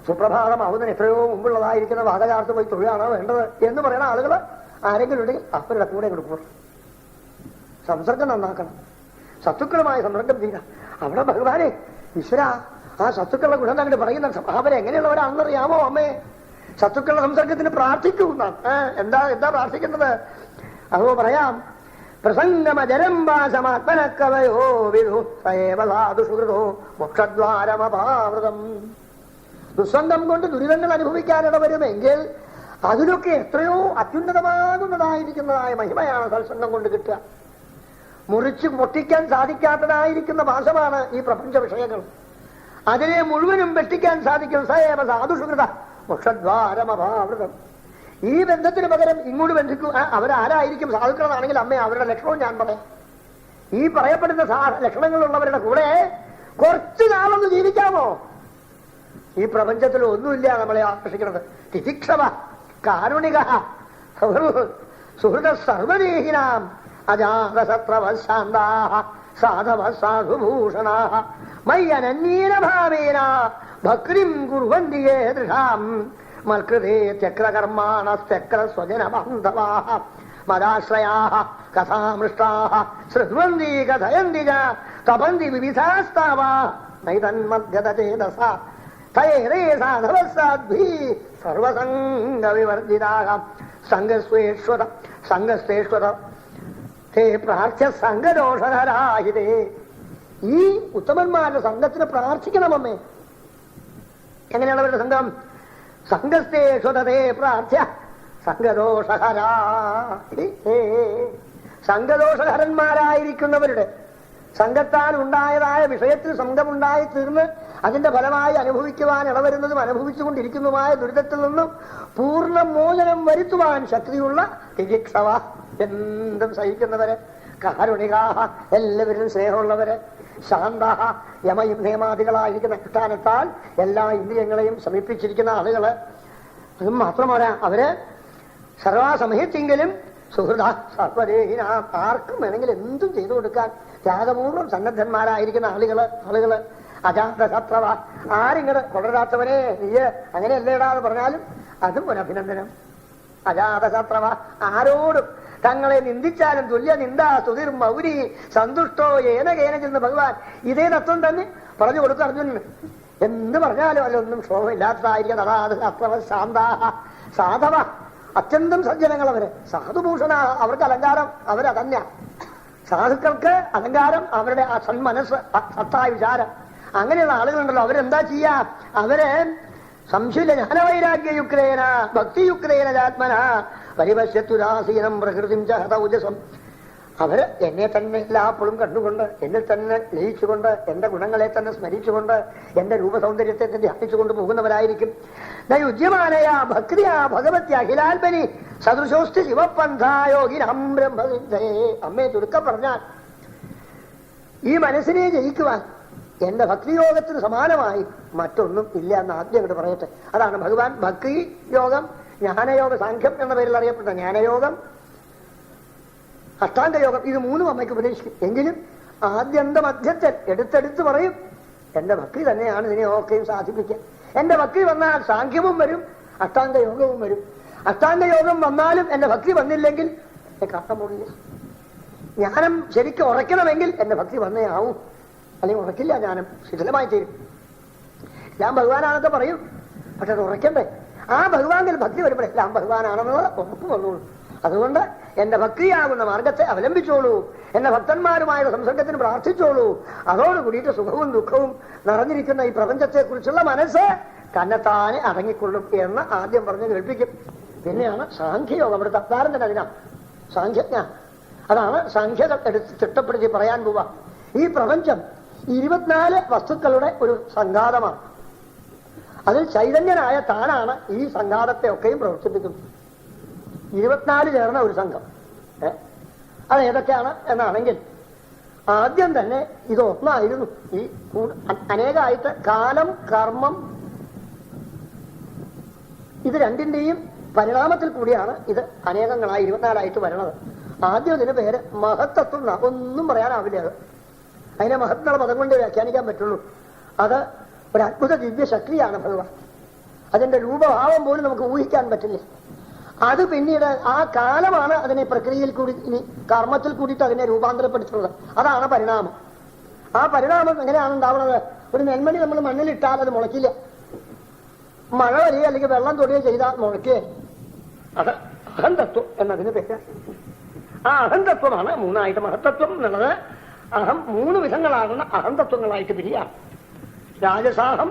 സുപ്രഭാതം ആവുന്നതിന് എത്രയോ മുമ്പുള്ളതായിരിക്കുന്ന വാദകാലത്ത് പോയി തൊഴിലാണോ വേണ്ടത് എന്ന് പറയുന്ന ആളുകൾ ആരെങ്കിലും ഉണ്ടെങ്കിൽ അവരുടെ കൂടെ കൊടുക്കണം. സംസർഗം നന്നാക്കണം. സത്തുക്കളുമായി സംസർഗം ചെയ്യുക. അവിടെ ഭഗവാനെ ഈശ്വര ആ സത്തുക്കളുടെ ഗുണം അങ്ങോട്ട് പറയുന്ന അവരെങ്ങനെയുള്ളവരാണെന്നറിയാമോ അമ്മേ? സത്തുക്കളുടെ സംസർഗത്തിന് പ്രാർത്ഥിക്കൂ എന്നാണ്. എന്താ പ്രാർത്ഥിക്കുന്നത്? അതോ പറയാം. പ്രസംഗമജരംബാസമാത്മനക്കവയോ വിധു സയേവ സാധു സുഹൃതോ മോക്ഷദ്വാരമപാവൃതം. ദുസ്സംഗം കൊണ്ട് ദുരിതങ്ങൾ അനുഭവിക്കാനിട വരുമെങ്കിൽ അതിലൊക്കെ എത്രയോ അത്യുന്നതമാകുന്നതായിരിക്കുന്നതായ മഹിമയാണ് സത്സംഗം കൊണ്ട് കിട്ടുക. മുറിച്ച് പൊട്ടിക്കാൻ സാധിക്കാത്തതായിരിക്കുന്ന ഭാഷമാണ് ഈ പ്രപഞ്ച വിഷയങ്ങൾ. അതിനെ മുഴുവനും വെട്ടിക്കാൻ സാധിക്കും സയേവ സാധുസുഹൃത മോക്ഷദ്വാരമപാവൃതം. ഈ ബന്ധത്തിന് പകരം ഇങ്ങോട്ട് ബന്ധിക്കും. അവരാരായിരിക്കും? സാധുക്കളാണെങ്കിൽ അമ്മ അവരുടെ ലക്ഷണവും ഞാൻ പറയാം. ഈ പറയപ്പെടുന്ന ലക്ഷണങ്ങളുള്ളവരുടെ കൂടെ കുറച്ചു നാളൊന്ന് ജീവിക്കാമോ? ഈ പ്രപഞ്ചത്തിൽ ഒന്നുമില്ല നമ്മളെ ആകർഷിക്കുന്നത്. തിതിക്ഷവ കാരുണിക സുഹൃത സർവദേഹിനാം അജാതശത്രവശാന്താഃ സാധവഃ സാധുഭൂഷണാഃ മയ്യനന്യേന ഭക്തിം കുർവന്തി യേദൃശാം മൽകൃതേ ചക്രകർമാണസ്ചക്ര സ്വജനബന്ധവാഃ മദാശ്രയാഃ കഥാമൃഷ്ടാഃ ശ്രുണ്വന്തി കഥയന്തി ച തപന്തി വിവിധാസ്താവാ നൈതന്മദ്ഗതചേതസ തയേരേ സാധവഃ സാധ്വീ സർവസംഗവിവർജിതാഃ സംഘസ്വേശ്വത തേ പ്രാർത്ഥ്യ സംഘദോഷരാഹിതേ. ഈ ഉത്തമന്മാരുടെ സംഘത്തിന് പ്രാർത്ഥിക്കണമമ്മേ. എങ്ങനെയാണ് അവരുടെ സംഘം? സംഘസ്തേശ്വതേ പ്രാർത്ഥ്യ സംഘദോഷഹരാ. സംഘദോഷഹരന്മാരായിരിക്കുന്നവരുടെ സംഘത്താൽ ഉണ്ടായതായ വിഷയത്തിൽ സംഘമുണ്ടായി തീർന്ന് അതിന്റെ ഫലമായി അനുഭവിക്കുവാൻ ഇടവരുന്നതും അനുഭവിച്ചുകൊണ്ടിരിക്കുന്നതുമായ ദുരിതത്തിൽ നിന്നും പൂർണ്ണ മോചനം വരുത്തുവാൻ ശക്തിയുള്ള തിരിക്ഷവ, എന്തും സഹിക്കുന്നവര്, കാരുണികാഹ, എല്ലാവരിലും സ്നേഹമുള്ളവര്, ശാന്താഹ, യമയും നിയമാദികളായിരിക്കുന്ന അനുഷ്ഠാനത്താൽ എല്ലാ ഇന്ദ്രിയങ്ങളെയും ശമിപ്പിച്ചിരിക്കുന്ന ആളുകള്. അതും മാത്രമല്ല, അവര് സർവാസമയത്തെങ്കിലും സുഹൃത സർവദേഹിന, ആർക്കും വേണമെങ്കിൽ എന്തും ചെയ്തു കൊടുക്കാൻ ത്യാഗപൂർവ്വം സന്നദ്ധന്മാരായിരിക്കുന്ന ആളുകള് അജാതശത്രവ. ആരിങ്ങട് കൊള്ളരാത്തവനെ നീ അങ്ങനെയല്ലേടാന്ന് പറഞ്ഞാലും അതും ഒരു അഭിനന്ദനം. അജാതശത്രവ, ആരോടും തങ്ങളെ നിന്ദിച്ചാലും തുല്യ നിന്ദാ സ്തുതിർ മൗരി സന്തുഷ്ടോ ഏന കേനെന്ന് ഭഗവാൻ ഇതേ തത്വം തന്നെ പറഞ്ഞു കൊടുത്തു അർജുനന്. എന്ത് പറഞ്ഞാലും അല്ലൊന്നും ക്ഷോഭമില്ലാത്തതായിരിക്കും. അജാതശത്രവ ശാന്താഹ സാധവ, അത്യന്തം സജ്ജനങ്ങൾ അവര്. സാധുഭൂഷണ, അവർക്ക് അലങ്കാരം അവരതന്നെ. സാധുക്കൾക്ക് അലങ്കാരം അവരുടെ സന്മനസ്, സത്തായ വിചാരം. അങ്ങനെയുള്ള ആളുകളുണ്ടല്ലോ, അവരെന്താ ചെയ്യാ? അവര് സംശയ ജ്ഞാനവൈരാഗ്യയുക്തേന ഭക്തിയുക്തേന ആത്മന പരിപശ്യത്തുരാസീനം പ്രകൃതിം ച ഹതൗജസം. അവര് എന്നെ തന്നെ എല്ലാപ്പോഴും കണ്ടുകൊണ്ട്, എന്നിൽ തന്നെ ലയിച്ചുകൊണ്ട്, എന്റെ ഗുണങ്ങളെ തന്നെ സ്മരിച്ചുകൊണ്ട്, എന്റെ രൂപസൗന്ദര്യത്തെ തന്നെ ധ്യാനിച്ചുകൊണ്ട് പോകുന്നവരായിരിക്കും. നയുജ്യമാനയാ ഭക്തിയാ ഭഗവതി അഖിലാൽപനി സദൃശോസ്തി ശിവപന്ഥായോഗിനം ബ്രഹ്മസിദ്ധേ. അമ്മയെ ചുരുക്കം പറഞ്ഞാൽ, ഈ മനസ്സിനെ ജയിക്കുവാൻ എന്റെ ഭക്തിയോഗത്തിന് സമാനമായി മറ്റൊന്നും ഇല്ല എന്ന് ആദ്യം അങ്ങോട്ട് പറയട്ടെ. അതാണ് ഭഗവാൻ ഭക്തി യോഗം, ജ്ഞാനയോഗ, സാഖ്യം എന്ന പേരിൽ അറിയപ്പെട്ട ജ്ഞാനയോഗം, അഷ്ടാംഗയോഗം, ഇത് മൂന്നും അമ്മയ്ക്ക് ഉപദേശിക്കും. എങ്കിലും ആദ്യന്ത മധ്യത്തിൽ എടുത്തെടുത്ത് പറയും, എന്റെ ഭക്തി തന്നെയാണ് ഇതിനെയൊക്കെയും സാധിപ്പിക്കുക. എന്റെ ഭക്തി വന്നാൽ സാഖ്യവും വരും, അഷ്ടാംഗയോഗവും വരും. അഷ്ടാംഗയോഗം വന്നാലും എന്റെ ഭക്തി വന്നില്ലെങ്കിൽ കാണാൻ പോകില്ല. ജ്ഞാനം ശരിക്കും ഉറയ്ക്കണമെങ്കിൽ എന്റെ ഭക്തി വന്നേ ആവും, അല്ലെങ്കിൽ ഉറക്കില്ല, ജ്ഞാനം ശിഥിലമായി തീരും. ഞാൻ ഭഗവാനാണെന്നൊക്കെ പറയും, പക്ഷെ അത് ഉറയ്ക്കണ്ടേ. ആ ഭഗവാനിൽ ഭക്തി വരുമ്പോഴേ എല്ലാം ഭഗവാനാണെന്നുള്ള ഉറപ്പ് വന്നോളൂ. അതുകൊണ്ട് എന്റെ ഭക്തിയാകുന്ന മാർഗത്തെ അവലംബിച്ചോളൂ, എന്റെ ഭക്തന്മാരുമായുള്ള സംസർഗത്തിന് പ്രാർത്ഥിച്ചോളൂ. അതോടുകൂടിയിട്ട് സുഖവും ദുഃഖവും നിറഞ്ഞിരിക്കുന്ന ഈ പ്രപഞ്ചത്തെ കുറിച്ചുള്ള മനസ്സ് തന്നെത്താനെ അടങ്ങിക്കൊള്ളും എന്ന് ആദ്യം പറഞ്ഞ് കേൾപ്പിക്കും. പിന്നെയാണ് സാഖ്യയോഗം. അവിടുത്തെ അവതാരം തന്നെ അതിനാണ് സാഖ്യജ്ഞ. അതാണ് സാഖ്യത എടുത്ത് തിട്ടപ്പെടുത്തി പറയാൻ പോവാ. ഈ പ്രപഞ്ചം 24 വസ്തുക്കളുടെ ഒരു സംഘാതമാണ്. അതിൽ ചൈതന്യനായ താനാണ് ഈ സംഘാതത്തെ ഒക്കെയും പ്രവർത്തിപ്പിക്കുന്നത്. 24 ചേർന്ന ഒരു സംഘം. അത് ഏതൊക്കെയാണ് എന്നാണെങ്കിൽ, ആദ്യം തന്നെ ഇതൊന്നായിരുന്നു. ഈ അനേകമായിട്ട് കാലം, കർമ്മം, ഇത് രണ്ടിന്റെയും പരിണാമത്തിൽ കൂടിയാണ് ഇത് അനേകങ്ങളായി 24 വരുന്നത്. ആദ്യം ഇതിന് പേര് മഹത്തത്വം. ഒന്നും പറയാനാവില്ല. അത് അതിനെ മഹത്വമുള്ള പദം കൊണ്ട് വ്യാഖ്യാനിക്കാൻ പറ്റുള്ളൂ. അത് ഒരു അത്ഭുത ദിവ്യ ശക്തിയാണ് ഭഗവാൻ. അതിന്റെ രൂപഭാവം പോലും നമുക്ക് ഊഹിക്കാൻ പറ്റില്ല. അത് പിന്നീട് ആ കാലമാണ് അതിനെ പ്രക്രിയയിൽ കൂടി ഇനി കർമ്മത്തിൽ കൂടിയിട്ട് അതിനെ രൂപാന്തരപ്പെടുത്തുന്നത്. അതാണ് പരിണാമം. ആ പരിണാമം എങ്ങനെയാണ് ഉണ്ടാവുന്നത്? ഒരു നെൽമണി നമ്മൾ മണ്ണിലിട്ടാൽ അത് മുളയ്ക്കില്ല. മഴ വരിക അല്ലെങ്കിൽ വെള്ളം തൊടുകയോ ചെയ്താൽ മുളയ്ക്കേ. അത് അഹന്തത്വം എന്നതിന് പേര്. ആ അഹന്തത്വമാണ് മൂന്നായിട്ട്. മഹത്തത്വം എന്നുള്ളത് അഹം 3 വിധങ്ങളാകുന്ന അഹന്തത്വങ്ങളായിട്ട് പിരിയാണ്. രാജസാഹം,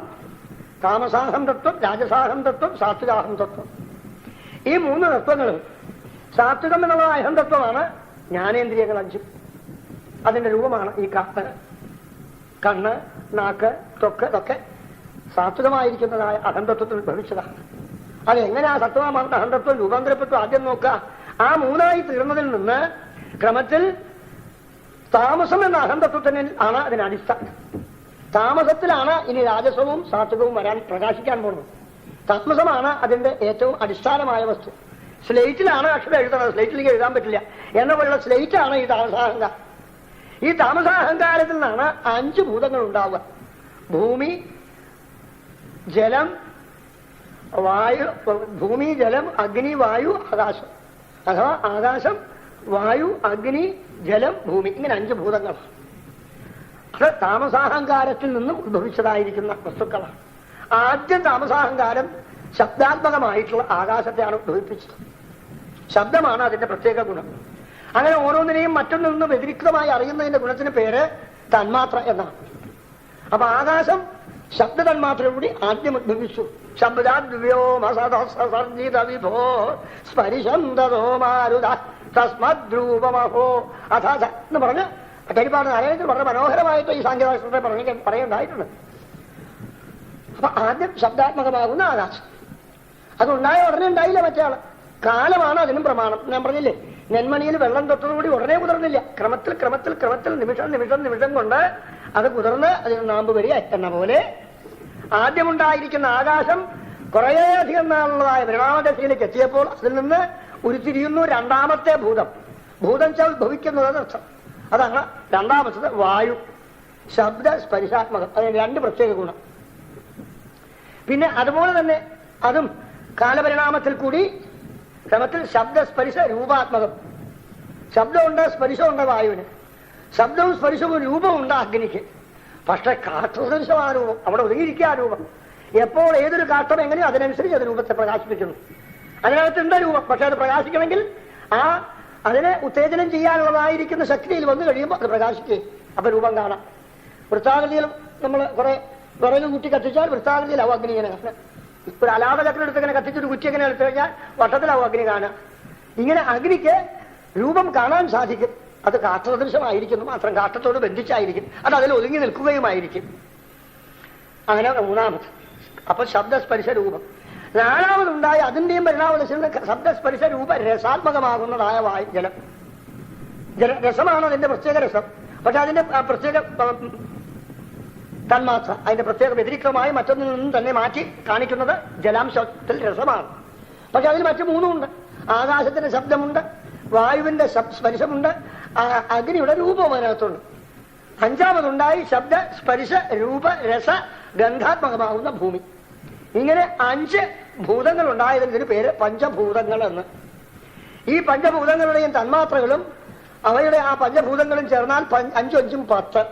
താമസാഹം തത്വം, രാജസാഹം തത്വം, സാത്വികാഹം തത്വം. ഈ 3 തത്വങ്ങളും സാത്വികം എന്നുള്ള അഹന്തത്വമാണ് ജ്ഞാനേന്ദ്രിയങ്ങൾ 5. അതിന്റെ രൂപമാണ് ഈ കണ്ണ്, നാക്ക്, ത്വക്ക് ഇതൊക്കെ സാത്വികമായിരിക്കുന്നതായ അഹന്തത്വത്തിൽ ഭവിച്ചതാണ്. അതെങ്ങനെയാ സത്വമാർന്ന അഹന്തത്വം രൂപാന്തരപ്പെട്ടു? ആദ്യം നോക്കുക. ആ 3ആയി തീർന്നതിൽ നിന്ന് ക്രമത്തിൽ താമസം എന്ന അഹന്തത്വത്തിന് ആണ് അതിന് അടിസ്ഥാനം. താമസത്തിലാണ് ഇനി രാജസവും സാത്വികവും പ്രകാശിക്കാൻ പോകുന്നത്. താമസമാണ് അതിന്റെ ഏറ്റവും അടിസ്ഥാനമായ വസ്തു. സ്ലേറ്റിലാണ് അക്ഷരം എഴുതുന്നത്, സ്ലേറ്റിലേക്ക് എഴുതാൻ പറ്റില്ല എന്ന പോലുള്ള സ്ലേറ്റാണ് ഈ താമസാഹങ്കാരം. ഈ താമസാഹങ്കാരത്തിൽ നിന്നാണ് 5 ഭൂതങ്ങൾ ഉണ്ടാവുക. ഭൂമി, ജലം, വായു, ഭൂമി, ജലം, അഗ്നി, വായു, ആകാശം. അഥവാ ആകാശം, വായു, അഗ്നി, ജലം, ഭൂമി, ഇങ്ങനെ 5 ഭൂതങ്ങളാണ്. അത് താമസാഹങ്കാരത്തിൽ നിന്നും ഉദ്ഭവിച്ചതായിരിക്കുന്ന വസ്തുക്കളാണ്. ആദ്യം താമസാഹങ്കാരം ശബ്ദാത്മകമായിട്ടുള്ള ആകാശത്തെയാണ് ഉദ്ഭവിപ്പിച്ചത്. ശബ്ദമാണ് അതിന്റെ പ്രത്യേക ഗുണം. അങ്ങനെ ഓരോന്നിനെയും മറ്റൊന്നിൽ നിന്ന് വ്യതിരിക്തമായി അറിയുന്നതിന്റെ ഗുണത്തിന് പേര് തന്മാത്ര എന്നാണ്. അപ്പൊ ആകാശം ശബ്ദ തന്മാത്രയോടുകൂടി ആദ്യം ഉദ്ഭവിച്ചു. ശബ്ദാദ്വ്യോ വിഭോ സ്പരിശന്തോ മാരുത തസ്മദ്രൂപമഹോ അഥ എന്ന് പറഞ്ഞ് കരിപ്പാട് നാരായണത്തിൽ വളരെ മനോഹരമായിട്ട് ഈ സാങ്കേതികത്തെ പറയുണ്ടായിട്ടുണ്ട്. അപ്പൊ ആദ്യം ശബ്ദാത്മകമാകുന്ന ആകാശം അതുണ്ടായ ഉടനെ ഉണ്ടായില്ല. മറ്റേയാള് കാലമാണ് അതിനും പ്രമാണം. ഞാൻ പറഞ്ഞില്ലേ, നെന്മണിയിൽ വെള്ളം തൊട്ടതുകൂടി ഉടനെ കുതിർന്നില്ല. ക്രമത്തിൽ ക്രമത്തിൽ ക്രമത്തിൽ നിമിഷം നിമിഷം നിമിഷം കൊണ്ട് അത് കുതിർന്ന് അതിന് നാമ്പ് വരിക എന്ന പോലെ ആദ്യമുണ്ടായിരിക്കുന്ന ആകാശം കുറേയധികം നാളുള്ളതായ പരിണാമദശയിലേക്ക് എത്തിയപ്പോൾ അതിൽ നിന്ന് ഉരുത്തിരിയുന്നു രണ്ടാമത്തെ ഭൂതം. ഭൂതം ഉദ്ഭവിക്കുന്നത് അർത്ഥം. അതാണ് രണ്ടാമത്തത് വായു. ശബ്ദ സ്പരിശാത്മകം. അതിന് 2 പ്രത്യേക ഗുണം. പിന്നെ അതുപോലെ തന്നെ അതും കാലപരിണാമത്തിൽ കൂടി ക്രമത്തിൽ ശബ്ദസ്പരിശ രൂപാത്മകം. ശബ്ദമുണ്ട്, സ്പരിശമുണ്ട് വായുവിന്. ശബ്ദവും സ്പരിശവും രൂപവും ഉണ്ട് അഗ്നിക്ക്. പക്ഷെ കാഷ്ടദൃശം ആ രൂപം, അവിടെ ഒതുങ്ങിയിരിക്കുക ആ രൂപം. എപ്പോൾ ഏതൊരു കാഷ്ടം എങ്ങനെയോ അതിനനുസരിച്ച് അത് രൂപത്തെ പ്രകാശിപ്പിക്കുന്നു. അതിനകത്തുണ്ട് രൂപം. പക്ഷെ അത് പ്രകാശിക്കണമെങ്കിൽ അതിനെ ഉത്തേജനം ചെയ്യാനുള്ളതായിരിക്കുന്ന ശക്തിയിൽ വന്നു കഴിയുമ്പോൾ അത് പ്രകാശിക്കുകയും അപ്പൊ രൂപം കാണാം. വൃത്താകൃതിയിൽ നമ്മൾ കുറെ വിറക് കുറ്റി കത്തിച്ചാൽ വൃത്താകൃതിയിലാവും അഗ്നി ഇങ്ങനെ കാണാം. ഒരു അലാപചക്രം എടുത്ത് ഇങ്ങനെ കത്തിച്ചൊരു കുറ്റി എങ്ങനെ എടുത്തു കഴിഞ്ഞാൽ വട്ടത്തിലാവും അഗ്നി കാണാം. ഇങ്ങനെ അഗ്നിക്ക് രൂപം കാണാൻ സാധിക്കും. അത് കാഷ്ടദൃശമായിരിക്കുന്നു മാത്രം, കാഷ്ടത്തോട് ബന്ധിച്ചായിരിക്കും. അത് അതിൽ ഒതുങ്ങി നിൽക്കുകയുമായിരിക്കും. അങ്ങനെ 3ാമത്. അപ്പൊ ശബ്ദസ്പരിശ രൂപം. 4ാമതുണ്ടായ അതിന്റെയും പരിണാമദശയിൽ ശബ്ദസ്പരിശ രൂപ രസാത്മകമാകുന്നതായ ജലം. രസമാണ് അതിന്റെ പ്രത്യേക രസം. പക്ഷെ അതിന്റെ പ്രത്യേക തന്മാത്ര, അതിന്റെ പ്രത്യേക വ്യതിരിക്തമായി മറ്റൊന്നിൽ നിന്നും തന്നെ മാറ്റി കാണിക്കുന്നത് ജലാംശത്തിൽ രസമാണ്. പക്ഷെ അതിൽ മറ്റു 3 ഉണ്ട്. ആകാശത്തിന്റെ ശബ്ദമുണ്ട്, വായുവിന്റെ സ്പരിശമുണ്ട്, അഗ്നിയുടെ രൂപവും അതിനകത്തുണ്ട്. 5ാമതുണ്ടായി ശബ്ദ സ്പരിശ രൂപ രസ ഗന്ധാത്മകമാകുന്ന ഭൂമി. ഇങ്ങനെ 5 ഭൂതങ്ങൾ ഉണ്ടായതിന് പേര് പഞ്ചഭൂതങ്ങൾ എന്ന്. ഈ പഞ്ചഭൂതങ്ങളുടെയും തന്മാത്രകളും അവയുടെ ആ പഞ്ചഭൂതങ്ങളും ചേർന്നാൽ 5 5 10.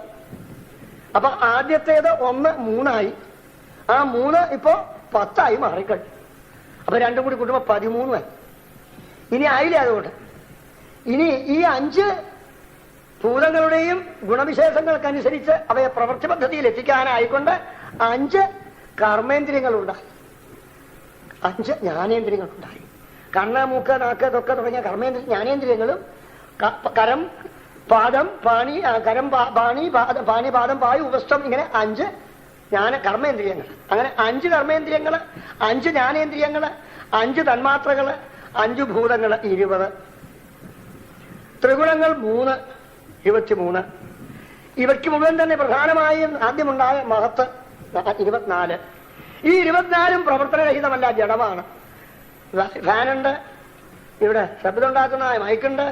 അപ്പൊ ആദ്യത്തേത് 1 3ആയി. ആ 3 ഇപ്പോ 10ആയി മാറിക്കഴിഞ്ഞു. അപ്പൊ 2 കൂടി കൂട്ടുമ്പോ 13ആയി. ഇനി ആയില്ലേ? അതുകൊണ്ട് ഇനി ഈ 5 ഭൂതങ്ങളുടെയും ഗുണവിശേഷങ്ങൾക്കനുസരിച്ച് അവയെ പ്രവൃത്തി പദ്ധതിയിൽ എത്തിക്കാനായിക്കൊണ്ട് 5 കർമ്മേന്ദ്രിയങ്ങളുണ്ടായി, 5 ജ്ഞാനേന്ദ്രിയങ്ങളുണ്ടായി. കണ്ണ്, മൂക്ക്, നാക്ക്, തൊക്കെ തുടങ്ങിയ ജ്ഞാനേന്ദ്രിയങ്ങളും കരം, പാദം, പാണി, പാണി, പാദം, പായു, ഉപസ്ഥം, ഇങ്ങനെ 5 കർമ്മേന്ദ്രിയങ്ങൾ. അങ്ങനെ 5 കർമ്മേന്ദ്രിയങ്ങള്, 5 ജ്ഞാനേന്ദ്രിയങ്ങള്, 5 തന്മാത്രകള്, 5 ഭൂതങ്ങള്, 20. ത്രിഗുണങ്ങൾ 3, 23. ഇവയ്ക്ക് മുഴുവൻ തന്നെ പ്രധാനമായും ആദ്യമുണ്ടായ മഹത്ത് 24. ഈ 24ഉം പ്രവർത്തനരഹിതമല്ല, ജഡമാണ്. ഫാനുണ്ട്, ഇവിടെ ശബ്ദം ഉണ്ടാക്കുന്നതായ മൈക്കുണ്ട്,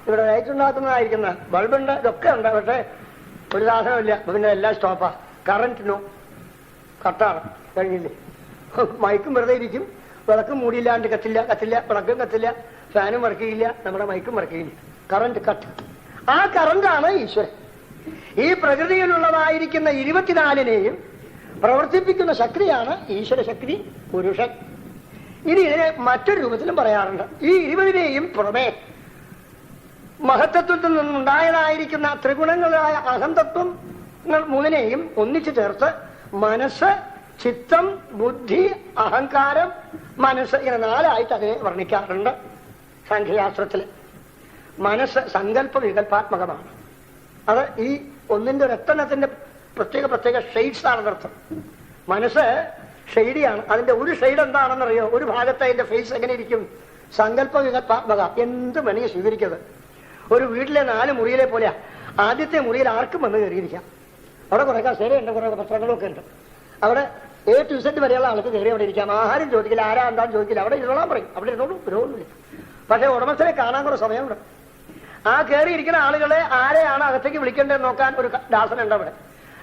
ഇവിടെ ലൈറ്റ് ഉണ്ടാക്കുന്നതായിരിക്കുന്ന ബൾബുണ്ട്, ഇതൊക്കെ ഉണ്ട്. പക്ഷെ ഒരു സാധനമില്ല. പിന്നെ എല്ലാം സ്റ്റോപ്പാ. കറന്റ് നോ, കട്ടാണ്, കഴിഞ്ഞില്ലേ. മൈക്കും വെറുതെ ഇരിക്കും, വിളക്ക് മൂടിയില്ലാണ്ട് കത്തില്ല, വിളക്കും കത്തില്ല, ഫാനും വർക്കിയില്ല, നമ്മുടെ മൈക്കും വർക്കിയില്ല. Current cut. ആ കറണ്ടാണ് ഈശ്വരൻ. ഈ പ്രകൃതിയിലുള്ളതായിരിക്കുന്ന 24നെയും പ്രവർത്തിപ്പിക്കുന്ന ശക്തിയാണ് ഈശ്വര ശക്തി, പുരുഷൻ. ഇനി ഇതിനെ മറ്റൊരു രൂപത്തിലും പറയാറുണ്ട്. ഈ 20നെയും പുറമേ മഹത്തത്വത്തിൽ നിന്നുണ്ടായതായിരിക്കുന്ന ത്രിഗുണങ്ങളായ അഹംതത്വങ്ങൾ 3നെയും ഒന്നിച്ചു ചേർത്ത് മനസ്സ്, ചിത്തം, ബുദ്ധി, അഹങ്കാരം, മനസ്സ് ഇങ്ങനെ 4ആയിട്ട് അതിനെ വർണ്ണിക്കാറുണ്ട് സാഖ്യശാസ്ത്രത്തില്. മനസ്സ് സങ്കല്പ വികല്പാത്മകമാണ്. അത് ഈ ഒന്നിന്റെ ഒരെണ്ണത്തിന്റെ പ്രത്യേക ഷെയ്ഡ്സ് ആണെന്നർത്ഥം. മനസ്സ് ഷെയ്ഡിയാണ്. അതിന്റെ ഒരു ഷെയ്ഡ് എന്താണെന്നറിയോ? ഒരു ഭാഗത്ത് അതിന്റെ ഫേസ് എങ്ങനെ ഇരിക്കും? സങ്കല്പ വികല്പാത്മക. എന്ത് വേണമെങ്കിൽ സ്വീകരിക്കരുത്. ഒരു വീട്ടിലെ 4 മുറിയിലെ പോലെയാ. ആദ്യത്തെ മുറിയിൽ ആർക്കും വന്ന് കയറിയിരിക്കാം. അവിടെ കുറെ കസേരയുണ്ട്, കുറെ പത്രങ്ങളൊക്കെ ഉണ്ട്. അവിടെ A to Z വരെയുള്ള ആൾക്ക് കയറി അവിടെ ഇരിക്കാം. ആരും ചോദിക്കില്ല, ആരാ എന്താന്ന് ചോദിക്കില്ല. അവിടെ ഇരുന്നോളാൻ പറയും. അവിടെ ഇരുന്നോളൂ, വിരോധമില്ല. പക്ഷെ ഉടമസ്ഥനെ കാണാൻ കുറെ സമയമുണ്ട്. ആ കയറിയിരിക്കുന്ന ആളുകളെ ആരെയാണ് അകത്തേക്ക് വിളിക്കേണ്ടതെന്ന് നോക്കാൻ ഒരു ദാസനുണ്ട് അവിടെ.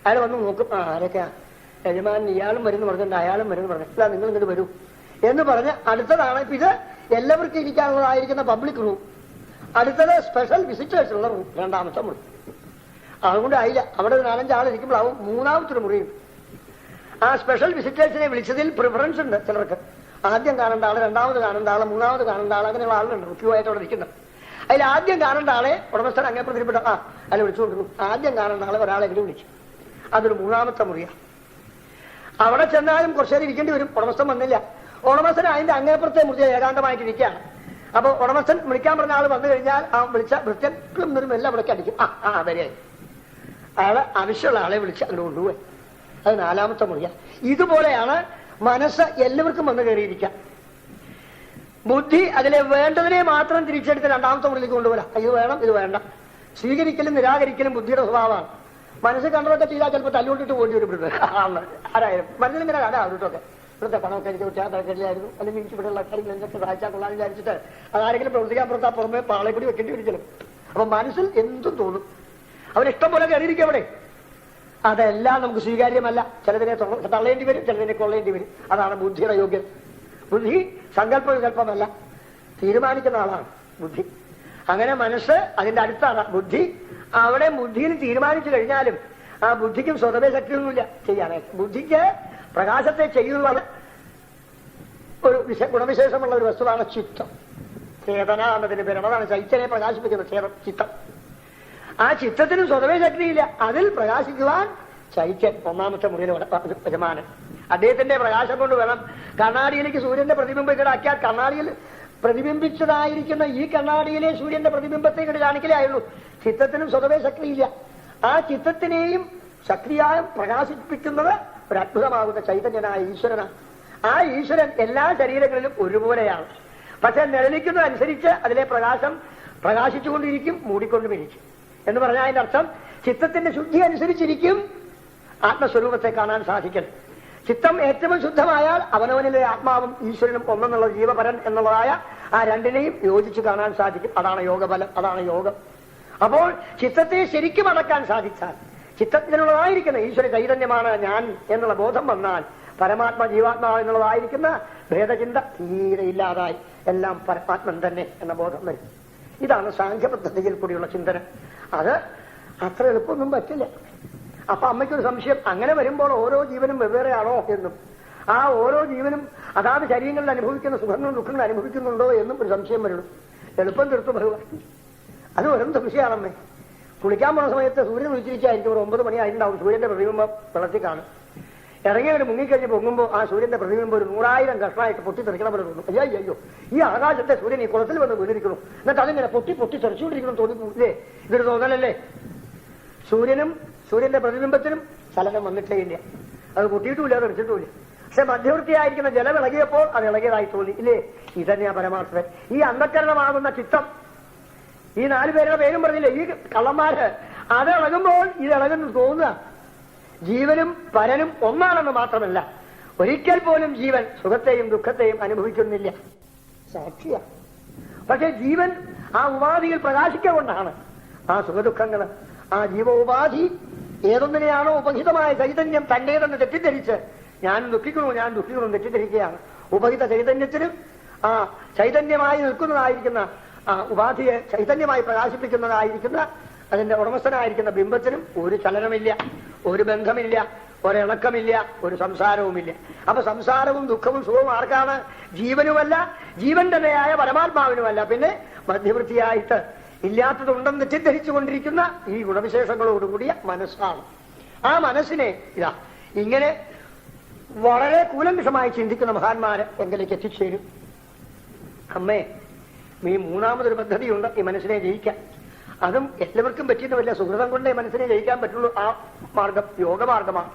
അയാൾ വന്ന് നോക്കും. ആരൊക്കെയാ? യജമാൻ ഇയാളും വരുന്നു പറഞ്ഞിട്ടുണ്ട്, അയാളും വരുന്നു പറഞ്ഞിട്ടില്ല, നിങ്ങൾ ഇങ്ങോട്ട് വരൂ എന്ന് പറഞ്ഞ് അടുത്തതാണ്. ഇപ്പൊ ഇത് എല്ലാവർക്കും ഇരിക്കാനുള്ളതായിരിക്കുന്ന പബ്ലിക് റൂം. അടുത്തത് സ്പെഷ്യൽ വിസിറ്റേഴ്സ് ഉള്ള റൂം, 2ാമത്തെ മുറി. അതുകൊണ്ട് ആയില്ല. അവിടെ 4-5 ആൾ ഇരിക്കുമ്പോഴാവും 3ാമത്തെ മുറിയും. ആ സ്പെഷ്യൽ വിസിറ്റേഴ്സിനെ വിളിച്ചതിൽ പ്രിഫറൻസ് ഉണ്ട് ചിലർക്ക്. ആദ്യം കാണേണ്ട ആള്, 2ാമത് കാണേണ്ട ആള്, 3ാമത് കാണേണ്ട ആള്, അങ്ങനെയുള്ള ആളുണ്ട് ക്യൂ അവിടെ ഇരിക്കുന്നത്. അതിൽ ആദ്യം കാണേണ്ട ആളെ ഉടമസ്ഥൻ അങ്ങനെ പ്രതിപ്പെട്ട അതിൽ വിളിച്ചുകൊണ്ടിരുന്നു. ആദ്യം കാണേണ്ട ആളെ ഒരാളെങ്കിലും വിളിച്ചു. അതൊരു 3ാമത്തെ മുറിയാണ്. അവിടെ ചെന്നാലും കുറച്ചേരം ഇരിക്കേണ്ടി വരും. ഉടമസ്ഥൻ വന്നില്ല. ഉടമസ്ഥൻ അതിന്റെ അങ്ങേപ്പുറത്തെ മുറിയിൽ ഏകാന്തമായിട്ട് ഇരിക്കുകയാണ്. അപ്പൊ ഉടമസ്ഥൻ വിളിക്കാൻ പറഞ്ഞ ആൾ വന്നു കഴിഞ്ഞാൽ ആ വിളിച്ച ഭൃത്യൻ എല്ലാം വിളിക്കാൻ അടിക്കും. വരെ അയാളെ ആവശ്യമുള്ള ആളെ വിളിച്ച് അങ്ങോട്ട് കൊണ്ടുപോയി. അത് 4ാമത്തെ മുറിയാണ്. ഇതുപോലെയാണ് മനസ്സ് എല്ലാവർക്കും വന്ന് കയറിയിരിക്കാം. ബുദ്ധി അതിലെ വേണ്ടതിനെ മാത്രം തിരിച്ചെടുത്ത് 2ാമത്തെ മുറിയിലേക്ക് കൊണ്ടുപോരാ. ഇത് വേണം, ഇത് വേണ്ട. സ്വീകരിക്കലും നിരാകരിക്കലും ബുദ്ധിയുടെ സ്വഭാവമാണ്. മനസ്സ് കണ്ടതൊക്കെ ചെയ്താൽ ചിലപ്പോൾ തല്ലുകൊണ്ടിട്ട് പോണ്ടി വരും. ആരായാലും മനസ്സിലിങ്ങനെ കാണാതൊക്കെ ഇവിടുത്തെ പണമൊക്കെ എനിക്ക് വിട്ടാൽ തരക്കില്ലായിരുന്നു, അല്ലെങ്കിൽ എനിക്ക് ഇവിടെയുള്ള കാര്യങ്ങൾ എന്തൊക്കെ സഹായിച്ചാൽ കൊള്ളാൻ വിചാരിച്ചിട്ട് അതാരെങ്കിലും പ്രവർത്തിക്കാൻ പുറത്താ പുറമെ പാളെപ്പൊടി വെക്കേണ്ടി വരും ചിലപ്പോൾ. അപ്പൊ മനസ്സിൽ എന്തും തോന്നും. അവരിഷ്ടം പോലെ കയറിയിരിക്കും അവിടെ. അതെല്ലാം നമുക്ക് സ്വീകാര്യമല്ല. ചിലതിനെ തള്ളേണ്ടി വരും, ചിലതിനെ കൊള്ളേണ്ടി വരും. അതാണ് ബുദ്ധിയുടെ യോഗ്യത. ബുദ്ധി സങ്കല്പ വികല്പമല്ല, തീരുമാനിക്കുന്ന ആളാണ് ബുദ്ധി. അങ്ങനെ മനസ്സ് അതിന്റെ അടുത്താണ് ബുദ്ധി. അവിടെ ബുദ്ധിയിൽ തീരുമാനിച്ചു കഴിഞ്ഞാലും ആ ബുദ്ധിക്കും സ്വതവേ ശക്തിയൊന്നുമില്ല ചെയ്യാനായിട്ട്. ബുദ്ധിക്ക് പ്രകാശത്തെ ചെയ്യുന്നത് ഒരു ഗുണവിശേഷമുള്ള ഒരു വസ്തുവാണ് ചിത്തം. ചേതന എന്നതിന് പേരാണ്. അതാണ് ചൈതന്യത്തെ പ്രകാശിപ്പിക്കുന്നത് ചിത്തം. ആ ചിത്തത്തിനും സ്വതവേ ശക്തിയില്ല. അതിൽ പ്രകാശിക്കുവാൻ ചൈത്യൻ 1ാമത്തെ മുറിയിലെ യജമാനൻ. അദ്ദേഹത്തിന്റെ പ്രകാശം കൊണ്ട് വേണം കണ്ണാടിയിലേക്ക് സൂര്യന്റെ പ്രതിബിംബം കിടാക്കിയാൽ കണ്ണാടിയിൽ പ്രതിബിംബിച്ചതായിരിക്കുന്ന ഈ കണ്ണാടിയിലെ സൂര്യന്റെ പ്രതിബിംബത്തെ ഇങ്ങോട്ട് കാണിക്കലേ ആയുള്ളൂ. ചിത്തത്തിനും സ്വതവേ ശക്തിയില്ല. ആ ചിത്തത്തിനെയും ശക്തിയായി പ്രകാശിപ്പിക്കുന്നത് ഒരു അത്ഭുതമാകുന്ന ചൈതന്യനായ ഈശ്വരനാണ്. ആ ഈശ്വരൻ എല്ലാ ശരീരങ്ങളിലും ഒരുപോലെയാണ്. പക്ഷെ നിഴലിക്കുന്നതനുസരിച്ച് അതിലെ പ്രകാശം പ്രകാശിച്ചുകൊണ്ടിരിക്കും, മൂടിക്കൊണ്ടുമിരിക്കും. എന്ന് പറഞ്ഞാൽ അതിന്റെ അർത്ഥം ചിത്തത്തിന്റെ ശുദ്ധി അനുസരിച്ചിരിക്കും ആത്മസ്വരൂപത്തെ കാണാൻ സാധിക്കണം. ചിത്തം ഏറ്റവും ശുദ്ധമായാൽ അവനവനിലെ ആത്മാവും ഈശ്വരനും ഒന്നെന്നുള്ള ജീവപരൻ എന്നുള്ളതായ ആ രണ്ടിനെയും യോജിച്ച് കാണാൻ സാധിക്കും. അതാണ് യോഗബലം, അതാണ് യോഗം. അപ്പോൾ ചിത്തത്തെ ശരിക്കും അടക്കാൻ സാധിച്ചാൽ, ചിത്തത്തിനുള്ളതായിരിക്കുന്ന ഈശ്വര ചൈതന്യമാണ് ഞാൻ എന്നുള്ള ബോധം വന്നാൽ, പരമാത്മ ജീവാത്മാവ് എന്നുള്ളതായിരിക്കുന്ന ഭേദചിന്ത തീരെ ഇല്ലാതായി എല്ലാം പരമാത്മൻ തന്നെ എന്ന ബോധം വരും. ഇതാണ് സാഖ്യ പദ്ധതിയിൽ കൂടിയുള്ള ചിന്തനം. അത് അത്ര എളുപ്പമൊന്നും പറ്റില്ല. അപ്പൊ അമ്മയ്ക്കൊരു സംശയം, അങ്ങനെ വരുമ്പോൾ ഓരോ ജീവനും വെവ്വേറെയാണോ എന്നും, ആ ഓരോ ജീവനും അതാത് ശരീരങ്ങളിൽ അനുഭവിക്കുന്ന സുഖങ്ങളും ദുഃഖങ്ങളും അനുഭവിക്കുന്നുണ്ടോ എന്നും ഒരു സംശയം വരുന്നു. എളുപ്പം തീർത്തു ഭഗവാൻ. അത് വെറും സംശയമാണമ്മേ. കുളിക്കാൻ പോകുന്ന സമയത്ത് സൂര്യൻ ഉദിച്ചിരിച്ചായിരിക്കും. ഒരു 9 മണി ആയിട്ടുണ്ടാവും. സൂര്യന്റെ പ്രതിബിംബം വെള്ളത്തിൽ കാണും. ഇറങ്ങിയവര് മുങ്ങിക്കഴിഞ്ഞ് പൊങ്ങുമ്പോൾ ആ സൂര്യന്റെ പ്രതിബിംബം ഒരു 100,000 കഷ്ണമായിട്ട് പൊട്ടിത്തെറിക്കണം പോലെ തോന്നും. അയ്യോ ഈ ആകാശത്തെ സൂര്യൻ ഈ കുളത്തിൽ വന്ന് വീണിരിക്കണം, എന്നിട്ട് അതിങ്ങനെ പൊട്ടി തെറിച്ചുകൊണ്ടിരിക്കണം തോന്നില്ലേ? ഇതൊരു തോന്നലല്ലേ? സൂര്യന്റെ പ്രതിബിംബത്തിനും ചലനം വന്നിട്ടേ ഇല്ല. അത് പൊട്ടിയിട്ടുമില്ല, തെറിച്ചിട്ടുമില്ല. പക്ഷെ മധ്യവൃത്തിയായിരിക്കുന്ന ജലം ഇളകിയപ്പോൾ അത് ഇളകിയതായി തോന്നി ഇല്ലേ? ഇതന്നെയാ പരമാർത്ഥം. ഈ അന്ധക്കരണമാകുന്ന ചിത്തം, ഈ 4 പേരുടെ പേരും പറഞ്ഞില്ലേ, ഈ കള്ളന്മാര്, അത് ഇളകുമ്പോൾ ഇത് ഇളകുന്നു തോന്നുക. ജീവനും പരനും ഒന്നാണെന്ന് മാത്രമല്ല, ഒരിക്കൽ പോലും ജീവൻ സുഖത്തെയും ദുഃഖത്തെയും അനുഭവിക്കുന്നില്ല, സാക്ഷിയ. പക്ഷെ ജീവൻ ആ ഉപാധിയിൽ പ്രകാശിക്കൊണ്ടാണ് ആ സുഖദുഃഖങ്ങള്, ആ ജീവോപാധി ഏതൊന്നിനെയാണോ ഉപഹിതമായ ചൈതന്യം തന്റേതെന്ന് തെറ്റിദ്ധരിച്ച് ഞാൻ ദുഃഖിക്കുന്നു തെറ്റിദ്ധരിക്കുകയാണ്. ഉപഹിത ചൈതന്യത്തിനും ആ ചൈതന്യമായി നിൽക്കുന്നതായിരിക്കുന്ന ഉപാധിയെ ചൈതന്യമായി പ്രകാശിപ്പിക്കുന്നതായിരിക്കുന്ന അതിന്റെ ഉടമസ്ഥനായിരിക്കുന്ന ബിംബത്തിനും ഒരു ചലനമില്ല, ഒരു ബന്ധമില്ല, ഒരിണക്കമില്ല, ഒരു സംസാരവുമില്ല. അപ്പൊ സംസാരവും ദുഃഖവും സുഖവും ആർക്കാണ്? ജീവനുമല്ല, ജീവൻ തന്നെയായ പരമാത്മാവിനുമല്ല, പിന്നെ മധ്യവൃത്തിയായിട്ട് ഇല്ലാത്തതുണ്ടെന്ന് തെറ്റിദ്ധരിച്ചു കൊണ്ടിരിക്കുന്ന ഈ ഗുണവിശേഷങ്ങളോടുകൂടിയ മനസ്സാണ്. ആ മനസ്സിനെ ഇതാ ഇങ്ങനെ വളരെ കൂലംകഷമായി ചിന്തിക്കുന്ന മഹാന്മാര് എങ്കിലേക്ക് എത്തിച്ചേരും. അമ്മേ, ഈ മൂന്നാമതൊരു പദ്ധതിയുണ്ട് ഈ മനസ്സിനെ ജയിക്കാൻ. അതും എല്ലാവർക്കും പറ്റിയെന്ന് വല്ല സുഹൃതം കൊണ്ടേ മനസ്സിനെ ജയിക്കാൻ പറ്റുള്ളൂ. ആ മാർഗം യോഗമാർഗമാണ്.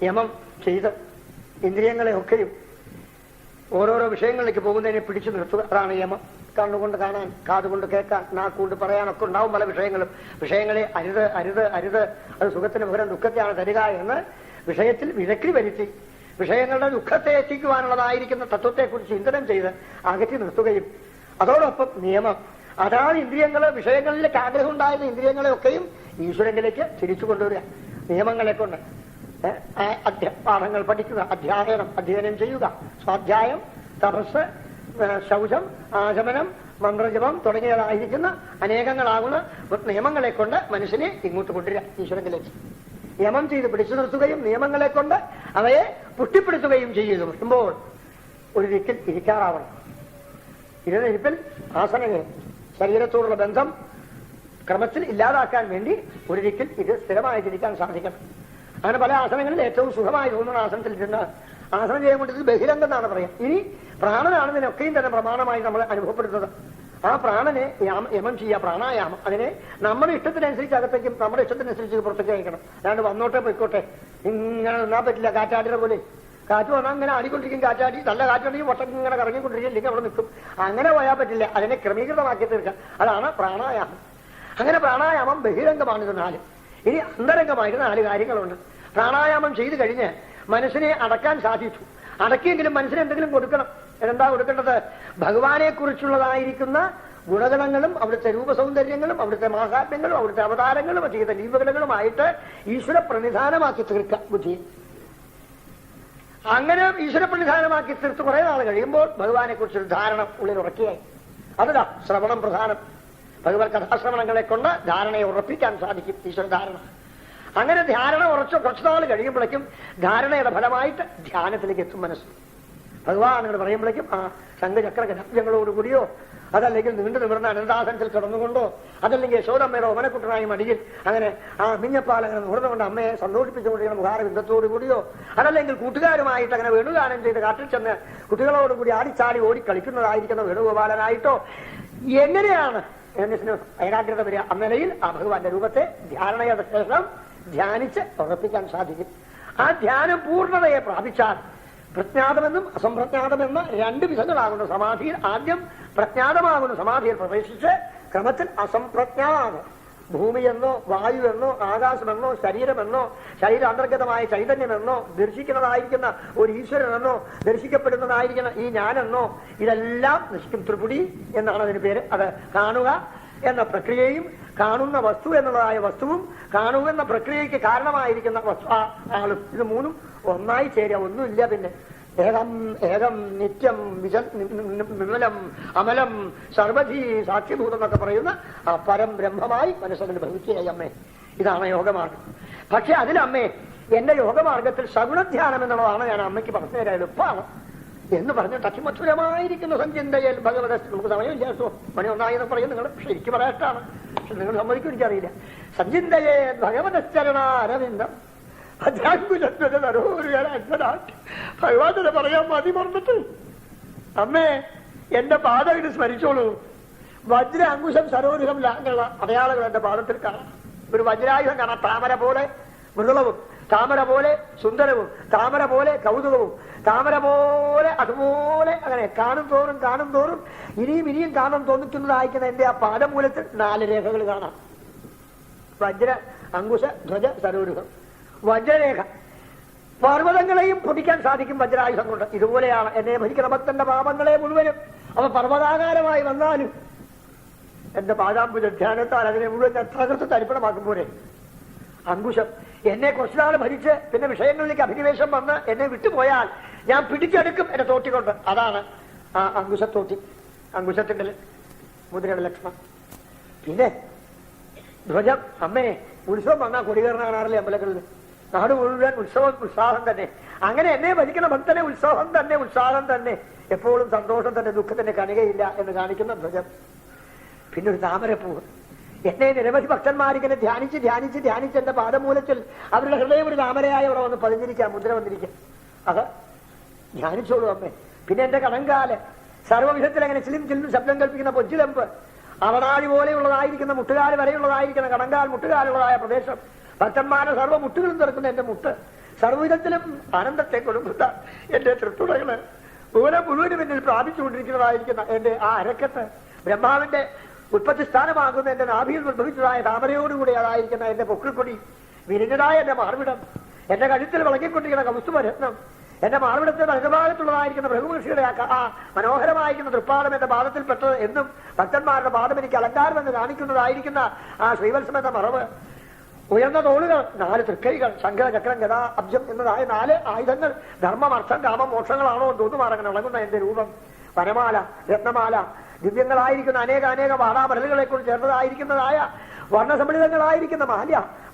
യമം ചെയ്ത് ഇന്ദ്രിയങ്ങളെ ഒക്കെയും ഓരോരോ വിഷയങ്ങളിലേക്ക് പോകുന്നതിനെ പിടിച്ചു നിർത്തുക. അതാണ് യമം. കണ്ണുകൊണ്ട് കാണാൻ, കാതുകൊണ്ട് കേൾക്കാൻ, നാക്കുകൊണ്ട് പറയാനൊക്കെ ഉണ്ടാവും പല വിഷയങ്ങളും. വിഷയങ്ങളെ അരുത് അരുത് അരുത്, അത് സുഖത്തിന് പകരം ദുഃഖത്തെയാണ് തരിക എന്ന് വിഷയത്തിൽ വിലക്കി വരുത്തി വിഷയങ്ങളുടെ ദുഃഖത്തെ എത്തിക്കുവാനുള്ളതായിരിക്കുന്ന തത്വത്തെക്കുറിച്ച് ചിന്തനം ചെയ്ത് അകറ്റി നിർത്തുകയും അതോടൊപ്പം നിയമം അതാണ് ഇന്ദ്രിയങ്ങള് വിഷയങ്ങളിലേക്ക് ആഗ്രഹം ഉണ്ടായിരുന്ന ഇന്ദ്രിയങ്ങളെയൊക്കെയും ഈശ്വരനിലേക്ക് തിരിച്ചു കൊണ്ടുവരിക നിയമങ്ങളെ കൊണ്ട്. പാഠങ്ങൾ പഠിക്കുക, അധ്യയനം ചെയ്യുക, സ്വാധ്യായം, തപസ്, ശൗചം, ആചമനം, മന്ത്രജപം തുടങ്ങിയതായിരിക്കുന്ന അനേകങ്ങളാകുന്ന നിയമങ്ങളെ കൊണ്ട് മനുഷ്യനെ ഇങ്ങോട്ട് കൊണ്ടുവരിക ഈശ്വരനിലേക്ക്. യമം ചെയ്ത് പിടിച്ചു നിർത്തുകയും നിയമങ്ങളെ കൊണ്ട് അവയെ പുഷ്ടിപ്പെടുത്തുകയും ചെയ്യുന്നു. വരുമ്പോൾ ഒരു ദിക്കിൽ ഇരിക്കാറാവണം. ഇരുന്നിരിപ്പിൽ ആസനങ്ങൾ ശരീരത്തോടുള്ള ബന്ധം ക്രമത്തിൽ ഇല്ലാതാക്കാൻ വേണ്ടി ഒരു ദിക്കിൽ ഇത് സ്ഥിരമായിട്ടിരിക്കാൻ സാധിക്കണം. അങ്ങനെ പല ആസനങ്ങളിൽ ഏറ്റവും സുഖമായി തോന്നുന്ന ആസനത്തിൽ ഇരുന്ന് ആസനം ചെയ്യാൻ വേണ്ടി ഇത് ബഹിരംഗം എന്നാണ് പറയാം. ഇനി പ്രാണനാണ് ഇതിനൊക്കെയും തന്നെ പ്രമാണമായി നമ്മൾ അനുഭവപ്പെടുന്നത്. ആ പ്രാണനെ യമം ചെയ്യുക, പ്രാണായാമം. അതിനെ നമ്മുടെ ഇഷ്ടത്തിനനുസരിച്ച് അകത്തേക്കും നമ്മുടെ ഇഷ്ടത്തിനനുസരിച്ച് പുറത്തേക്ക് അയക്കണം. അല്ലാണ്ട് വന്നോട്ടെ പോയിക്കോട്ടെ ഇങ്ങനെ നിന്നാൻ പറ്റില്ല. കാറ്റാടിയുടെ പോലെ കാറ്റ് വന്നാൽ അങ്ങനെ ആടിക്കൊണ്ടിരിക്കും. കാറ്റാടി നല്ല കാറ്റുണ്ടെങ്കിൽ വട്ടം ഇങ്ങനെ കറങ്ങിക്കൊണ്ടിരിക്കും, ഇല്ലെങ്കിൽ അവിടെ നിൽക്കും. അങ്ങനെ പോയാൽ പറ്റില്ല. അതിനെ ക്രമീകൃതമാക്കി തീർക്കാം. അതാണ് പ്രാണായാമം. അങ്ങനെ പ്രാണായാമം ബഹിരംഗമാണിത് 4. ഇനി അന്തരംഗമായിട്ട് 4 കാര്യങ്ങളുണ്ട്. പ്രാണായാമം ചെയ്തു കഴിഞ്ഞ് മനസ്സിനെ അടക്കാൻ സാധിച്ചു. അടക്കിയെങ്കിലും മനസ്സിന് എന്തെങ്കിലും കൊടുക്കണം. എന്താ കൊടുക്കേണ്ടത്? ഭഗവാനെ കുറിച്ചുള്ളതായിരിക്കുന്ന ഗുണഗണങ്ങളും അവിടുത്തെ രൂപസൗന്ദര്യങ്ങളും അവിടുത്തെ മഹാത്മ്യങ്ങളും അവിടുത്തെ അവതാരങ്ങളും ചെയ്ത ലീപകളുമായിട്ട് ഈശ്വര പ്രണിധാനമാക്കി തീർക്കുക ബുദ്ധിയെ. അങ്ങനെ ഈശ്വര പ്രണിധാനമാക്കി തീർത്ത് കുറെ നാൾ കഴിയുമ്പോൾ ഭഗവാനെ കുറിച്ചൊരു ധാരണ ഉള്ളിൽ ഉറക്കുകയായി. അതാ ശ്രവണം പ്രധാനം. ഭഗവത് കഥാശ്രവണങ്ങളെ കൊണ്ട് ധാരണയെ ഉറപ്പിക്കാൻ സാധിക്കും. ഈശ്വര ധാരണ. അങ്ങനെ ധാരണ കുറച്ചു നാൾ കഴിയുമ്പോഴേക്കും ധാരണയുടെ ഫലമായിട്ട് ധ്യാനത്തിലേക്ക് എത്തും മനസ്സ്. ഭഗവാൻ അങ്ങനെ പറയുമ്പോഴേക്കും ആ ശംഖചക്ര ഗജങ്ങളോടുകൂടിയോ അതല്ലെങ്കിൽ നീണ്ടു നിവർന്ന അനന്താസനത്തിൽ കിടന്നുകൊണ്ടോ അതല്ലെങ്കിൽ യശോദമ്മയുടെ ഓമനക്കുട്ടനായി മടിയിൽ അങ്ങനെ ആ മിഞ്ഞപ്പാൽ അങ്ങനെ നുകർന്നുകൊണ്ട് അമ്മയെ സന്തോഷിപ്പിച്ചുകൊണ്ടിരിക്കുന്ന മുഖാരബിന്ദത്തോടു കൂടിയോ അതല്ലെങ്കിൽ കൂട്ടുകാരുമായിട്ട് അങ്ങനെ വേണുഗാനം ചെയ്ത് കാട്ടിൽ ചെന്ന് കുട്ടികളോടുകൂടി ആടിച്ചാടി ഓടി കളിക്കുന്നതായിരിക്കുന്ന വേണുഗോപാലനായിട്ടോ എങ്ങനെയാണ് എന്നതിന് ഏകാഗ്രത വരിക? അന്നലയിൽ ആ ഭഗവാന്റെ രൂപത്തെ ധാരണയുടെ ശേഷം ധ്യാനിച്ച് ഉറപ്പിക്കാൻ സാധിക്കും. ആ ധ്യാനം പൂർണ്ണതയെ പ്രാപിച്ചാൽ പ്രജ്ഞാതമെന്നും അസംപ്രജ്ഞാതമെന്ന 2 വിധങ്ങളാകുന്ന സമാധിയിൽ ആദ്യം പ്രജ്ഞാതമാകുന്ന സമാധിയിൽ പ്രവേശിച്ച് ക്രമത്തിൽ അസംപ്രജ്ഞാതം ഭൂമിയെന്നോ വായുവെന്നോ ആകാശമെന്നോ ശരീരമെന്നോ ശരീരാന്തർഗതമായ ചൈതന്യമെന്നോ ദർശിക്കുന്നതായിരിക്കുന്ന ഒരു ഈശ്വരനെന്നോ ദർശിക്കപ്പെടുന്നതായിരിക്കുന്ന ഈ ഞാനെന്നോ ഇതെല്ലാം നശിക്കും. ത്രിപുടി എന്നാണ് അതിന് പേര്. അത് കാണുക എന്ന പ്രക്രിയയും കാണുന്ന വസ്തു എന്നുള്ളതായ വസ്തുവും കാണുക എന്ന പ്രക്രിയയ്ക്ക് കാരണമായിരിക്കുന്ന ആളും ഇത് 3 ഒന്നായി ചേരുക. ഒന്നുമില്ല പിന്നെ. ഏകം നിത്യം വിമലം അമലം സർവധി സാക്ഷ്യഭൂതം എന്നൊക്കെ പറയുന്ന ആ പരം ബ്രഹ്മമായി മനസ്സിന് ഭവിക്കുകയായി അമ്മേ. ഇതാണ് യോഗമാർഗം. പക്ഷെ അതിലമ്മേ എന്റെ യോഗമാർഗത്തിൽ സഗുണധ്യാനം എന്നുള്ളതാണ് ഞാൻ അമ്മയ്ക്ക് പറഞ്ഞു തരാൻ എളുപ്പമാണ് എന്ന് പറഞ്ഞ് അത്യുമധുരമായിരിക്കുന്ന സഞ്ചിന്തയിൽ ഭഗവത നമുക്ക് സമയം ചേർത്തോ മണി 1 എന്ന് പറയും നിങ്ങൾ. പക്ഷെ എനിക്ക് പറയാട്ടാണ്, പക്ഷെ നിങ്ങൾ സമ്മതിക്കും എനിക്കറിയില്ല. സഞ്ചിന്തയെ ഭഗവതശ്ചരണാരവിന്ദം ഭഗവാനെ പറയാൻ മതി പറഞ്ഞിട്ട് അമ്മേ എന്റെ പാദം ഇത് സ്മരിച്ചോളൂ. വജ്ര അങ്കുശം സരോരുഹം ലാങ്ങുള്ള അടയാളങ്ങൾ എന്റെ പാദത്തിൽ കാണാം. ഒരു വജ്രായുധം കാണാം. താമര പോലെ മൃദുളവും താമര പോലെ സുന്ദരവും താമര പോലെ കൗതുകവും താമര പോലെ അതുപോലെ അങ്ങനെ കാണും തോറും ഇനിയും കാണാൻ തോന്നിക്കുന്നതായിരിക്കുന്ന എന്റെ ആ പാദമൂലത്തിൽ 4 രേഖകൾ കാണാം. വജ്ര അങ്കുശ ധ്വജ സരോരുഹം. വജ്രരേഖ പർവ്വതങ്ങളെയും പൊടിക്കാൻ സാധിക്കും വജ്രായുധം കൊണ്ട്. ഇതുപോലെയാണ് എന്നെ ഭരിക്കുന്ന ഭക്തന്റെ പാപങ്ങളെ മുഴുവനും അവ പർവ്വതാകാരമായി വന്നാലും എന്റെ പാദാംബുജ ധ്യാനത്താൽ അതിനെ മുഴുവൻ തകർത്ത് തരിപ്പണമാക്കുമ്പോലെ അങ്കുശം എന്നെ കുറച്ചുനാൾ ഭരിച്ച് പിന്നെ വിഷയങ്ങളിലേക്ക് അഭിനിവേശം വന്ന് എന്നെ വിട്ടുപോയാൽ ഞാൻ പിടിച്ചെടുക്കും എന്റെ തോട്ടിക്കൊണ്ട്. അതാണ് ആ അങ്കുശത്തോട്ടി, അങ്കുശത്തിന്റെ മുദ്രയുടെ ലക്ഷണം. പിന്നെ ധ്വജം. അമ്മേ, ഉത്സവം വന്നാൽ കൊടികേറണ കാണാറില്ലേ അമ്പലങ്ങളിൽ? നാട് മുഴുവൻ ഉത്സവം, ഉത്സാഹം തന്നെ. അങ്ങനെ എന്നെ ഭരിക്കുന്ന ഭക്തനെ ഉത്സവം തന്നെ, ഉത്സാഹം തന്നെ, എപ്പോഴും സന്തോഷം തന്നെ, ദുഃഖത്തിന്റെ കണികയില്ല എന്ന് കാണിക്കുന്ന ധ്വജം. പിന്നെ ഒരു താമരപ്പൂവ്. എന്നെ നിരവധി ഭക്തന്മാരിങ്ങനെ ധ്യാനിച്ച് ധ്യാനിച്ച് ധ്യാനിച്ച് എന്റെ പാദമൂലത്തിൽ അവരുടെ ഹൃദയം ഒരു താമരയായി അവിടെ വന്ന് പതിഞ്ഞിരിക്കാം, മുദ്ര വന്നിരിക്കാം. അത് ധ്യാനിച്ചോളൂ അമ്മേ. പിന്നെ എന്റെ കണങ്കാല് സർവ്വവിധത്തിൽ അങ്ങനെ ചിലും ചില്ലും ശബ്ദം കൽപ്പിക്കുന്ന പൊച്ചിലമ്പ്, അവടാഴി പോലെയുള്ളതായിരിക്കുന്ന മുട്ടുകാല് വരെയുള്ളതായിരിക്കുന്ന കണങ്കാൽ മുട്ടുകാലുള്ളതായ പ്രദേശം, ഭക്തന്മാരുടെ സർവ്വ മുട്ടുകളും തുറക്കുന്ന എന്റെ മുട്ട്, സർവ്വവിധത്തിലും ആനന്ദത്തെ കൊടുക്കുന്ന എന്റെ തൃത്തുടകള്, ഓരോ മുഴുവനും എന്നിൽ പ്രാപിച്ചുകൊണ്ടിരിക്കുന്നതായിരിക്കുന്ന എന്റെ ആ അരക്കത്ത്, ബ്രഹ്മാവിന്റെ ഉത്പത്തി സ്ഥാനമാകുന്ന എന്റെ നാഭിയിൽ ഉത്ഭവിച്ചതായ താമരയോടുകൂടി അതായിരിക്കുന്ന എന്റെ പൊക്കിൾക്കൊടി, വിരിഞ്ഞതായ എന്റെ മാർവിടം, എന്റെ കഴുത്തിൽ വിളങ്ങിക്കൊണ്ടിരിക്കുന്ന കൗസ്തുഭരത്നം, എന്റെ മാർവിടത്തിന്റെ വലതുഭാഗത്തുള്ളതായിരിക്കുന്ന ഭൃഗുമഹർഷിയുടെ ആ മനോഹരമായിരിക്കുന്ന തൃപ്പാദം എന്റെ പാദത്തിൽപ്പെട്ടത് എന്നും ഭക്തന്മാരുടെ പാദം എനിക്ക് അലങ്കാരം എന്ന് കാണിക്കുന്നതായിരിക്കുന്ന ആ ശ്രീവത്സം എന്ന മറവ്, ഉയർന്ന തോളുകൾ, 4 തൃക്കൈകൾ, ശംഖ, ചക്രം, ഗദ, അബ്ജം എന്നതായ 4 ആയുധങ്ങൾ, ധർമ്മം, അർത്ഥം, കാമം, മോക്ഷങ്ങളാണോ എന്ന് തോന്നുമാറങ്ങനെ വിളങ്ങുന്ന എന്റെ രൂപം, വനമാല, രത്നമാല, ദിവ്യങ്ങളായിരിക്കുന്ന അനേക വാടാമരലുകളെ കൊണ്ട് ചേർന്നതായിരിക്കുന്നതായ വർണ്ണസമ്മിളിതങ്ങളായിരിക്കുന്ന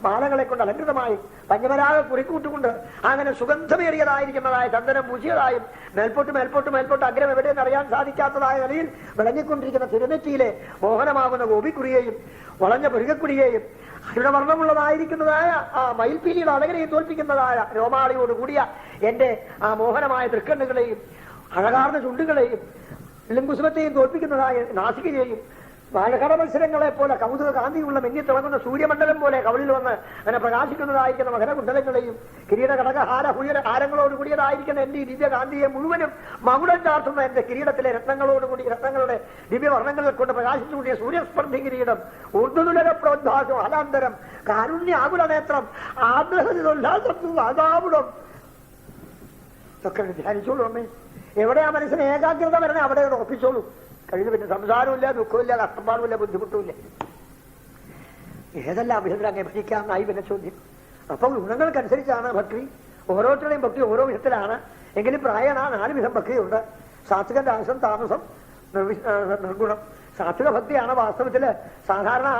മാലകളെ കൊണ്ട് അലങ്കൃതമായി പഞ്ഞമരാഗ കുറിക്കൂട്ടുകൊണ്ട് അങ്ങനെ സുഗന്ധമേറിയതായിരിക്കുന്നതായ ചന്ദനം പൂശിയതായും മേൽപോട്ട് അഗ്രം എവിടെയെന്ന് അറിയാൻ സാധിക്കാത്തതായ നിലയിൽ വിളങ്ങിക്കൊണ്ടിരിക്കുന്ന തിരുനെറ്റിയിലെ മോഹനമാകുന്ന ഗോപിക്കുറിയെയും വളഞ്ഞ പുരുകക്കുടിയെയും അവരുടെ വർണ്ണമുള്ളതായിരിക്കുന്നതായ ആ മയിൽപ്പീലിയുടെ അഴകനെയും തോൽപ്പിക്കുന്നതായ രോമാളിയോട് കൂടിയ എന്റെ ആ മോഹനമായ തൃക്കണ്ണുകളെയും അഴകാർന്ന ചുണ്ടുകളെയും ലിംബുസുമത്തെയും തോൽപ്പിക്കുന്നതായ നാസികയെയും വാഴകട മത്സരങ്ങളെ പോലെ കൗതുക കാന്തിയുള്ള മിന്നിത്തിളങ്ങുന്ന സൂര്യമണ്ഡലം പോലെ കവളിൽ വന്ന് അങ്ങനെ പ്രകാശിക്കുന്നതായിരിക്കുന്ന മകരകുണ്ടലങ്ങളെയും കിരീട ഘടകഹാര ഹാരങ്ങളോട് കൂടിയതായിരിക്കുന്ന എന്റെ ഈ ദിവ്യകാന്തിയെ മുഴുവനും മകുടം ചാർത്തുന്ന എന്റെ കിരീടത്തിലെ രത്നങ്ങളോടുകൂടി രത്നങ്ങളുടെ ദിവ്യവർണ്ണങ്ങളെ കൊണ്ട് പ്രകാശിച്ചുകൂടിയ സൂര്യസ്പർദ്ധി കിരീടം, ഊർധ്വനുലക പ്രോദ്ഭാസം, അലാന്തരം, കാരുണ്യ ആകുല നേത്രം, ആദ്യം ഇതൊക്കെ ധ്യാനിച്ചോളൂ അമ്മേ. എവിടെയാ മനസ്സിന് ഏകാഗ്രത വരണേ അവിടെ ഉറപ്പിച്ചോളൂ. കഴിഞ്ഞു. പിന്നെ സംസാരമില്ല, ദുഃഖമില്ല, കഷ്ടപ്പാടുമില്ല, ബുദ്ധിമുട്ടുമില്ല. ഏതെല്ലാം വിധത്തിൽ അങ്ങനെ ഭജിക്കാമെന്നായി പിന്നെ ചോദ്യം. അപ്പം ഗുണങ്ങൾക്കനുസരിച്ചാണ് ഭക്തി. ഓരോരുത്തരുടെയും ഭക്തി ഓരോ വിധത്തിലാണ്. എങ്കിലും പ്രായണ 4 വിധം ഭക്തിയുണ്ട്. സാത്വികം, രാജസം, താമസം, നിർഗുണം. സാത്വിക ഭക്തിയാണ് വാസ്തവത്തില് സാധാരണ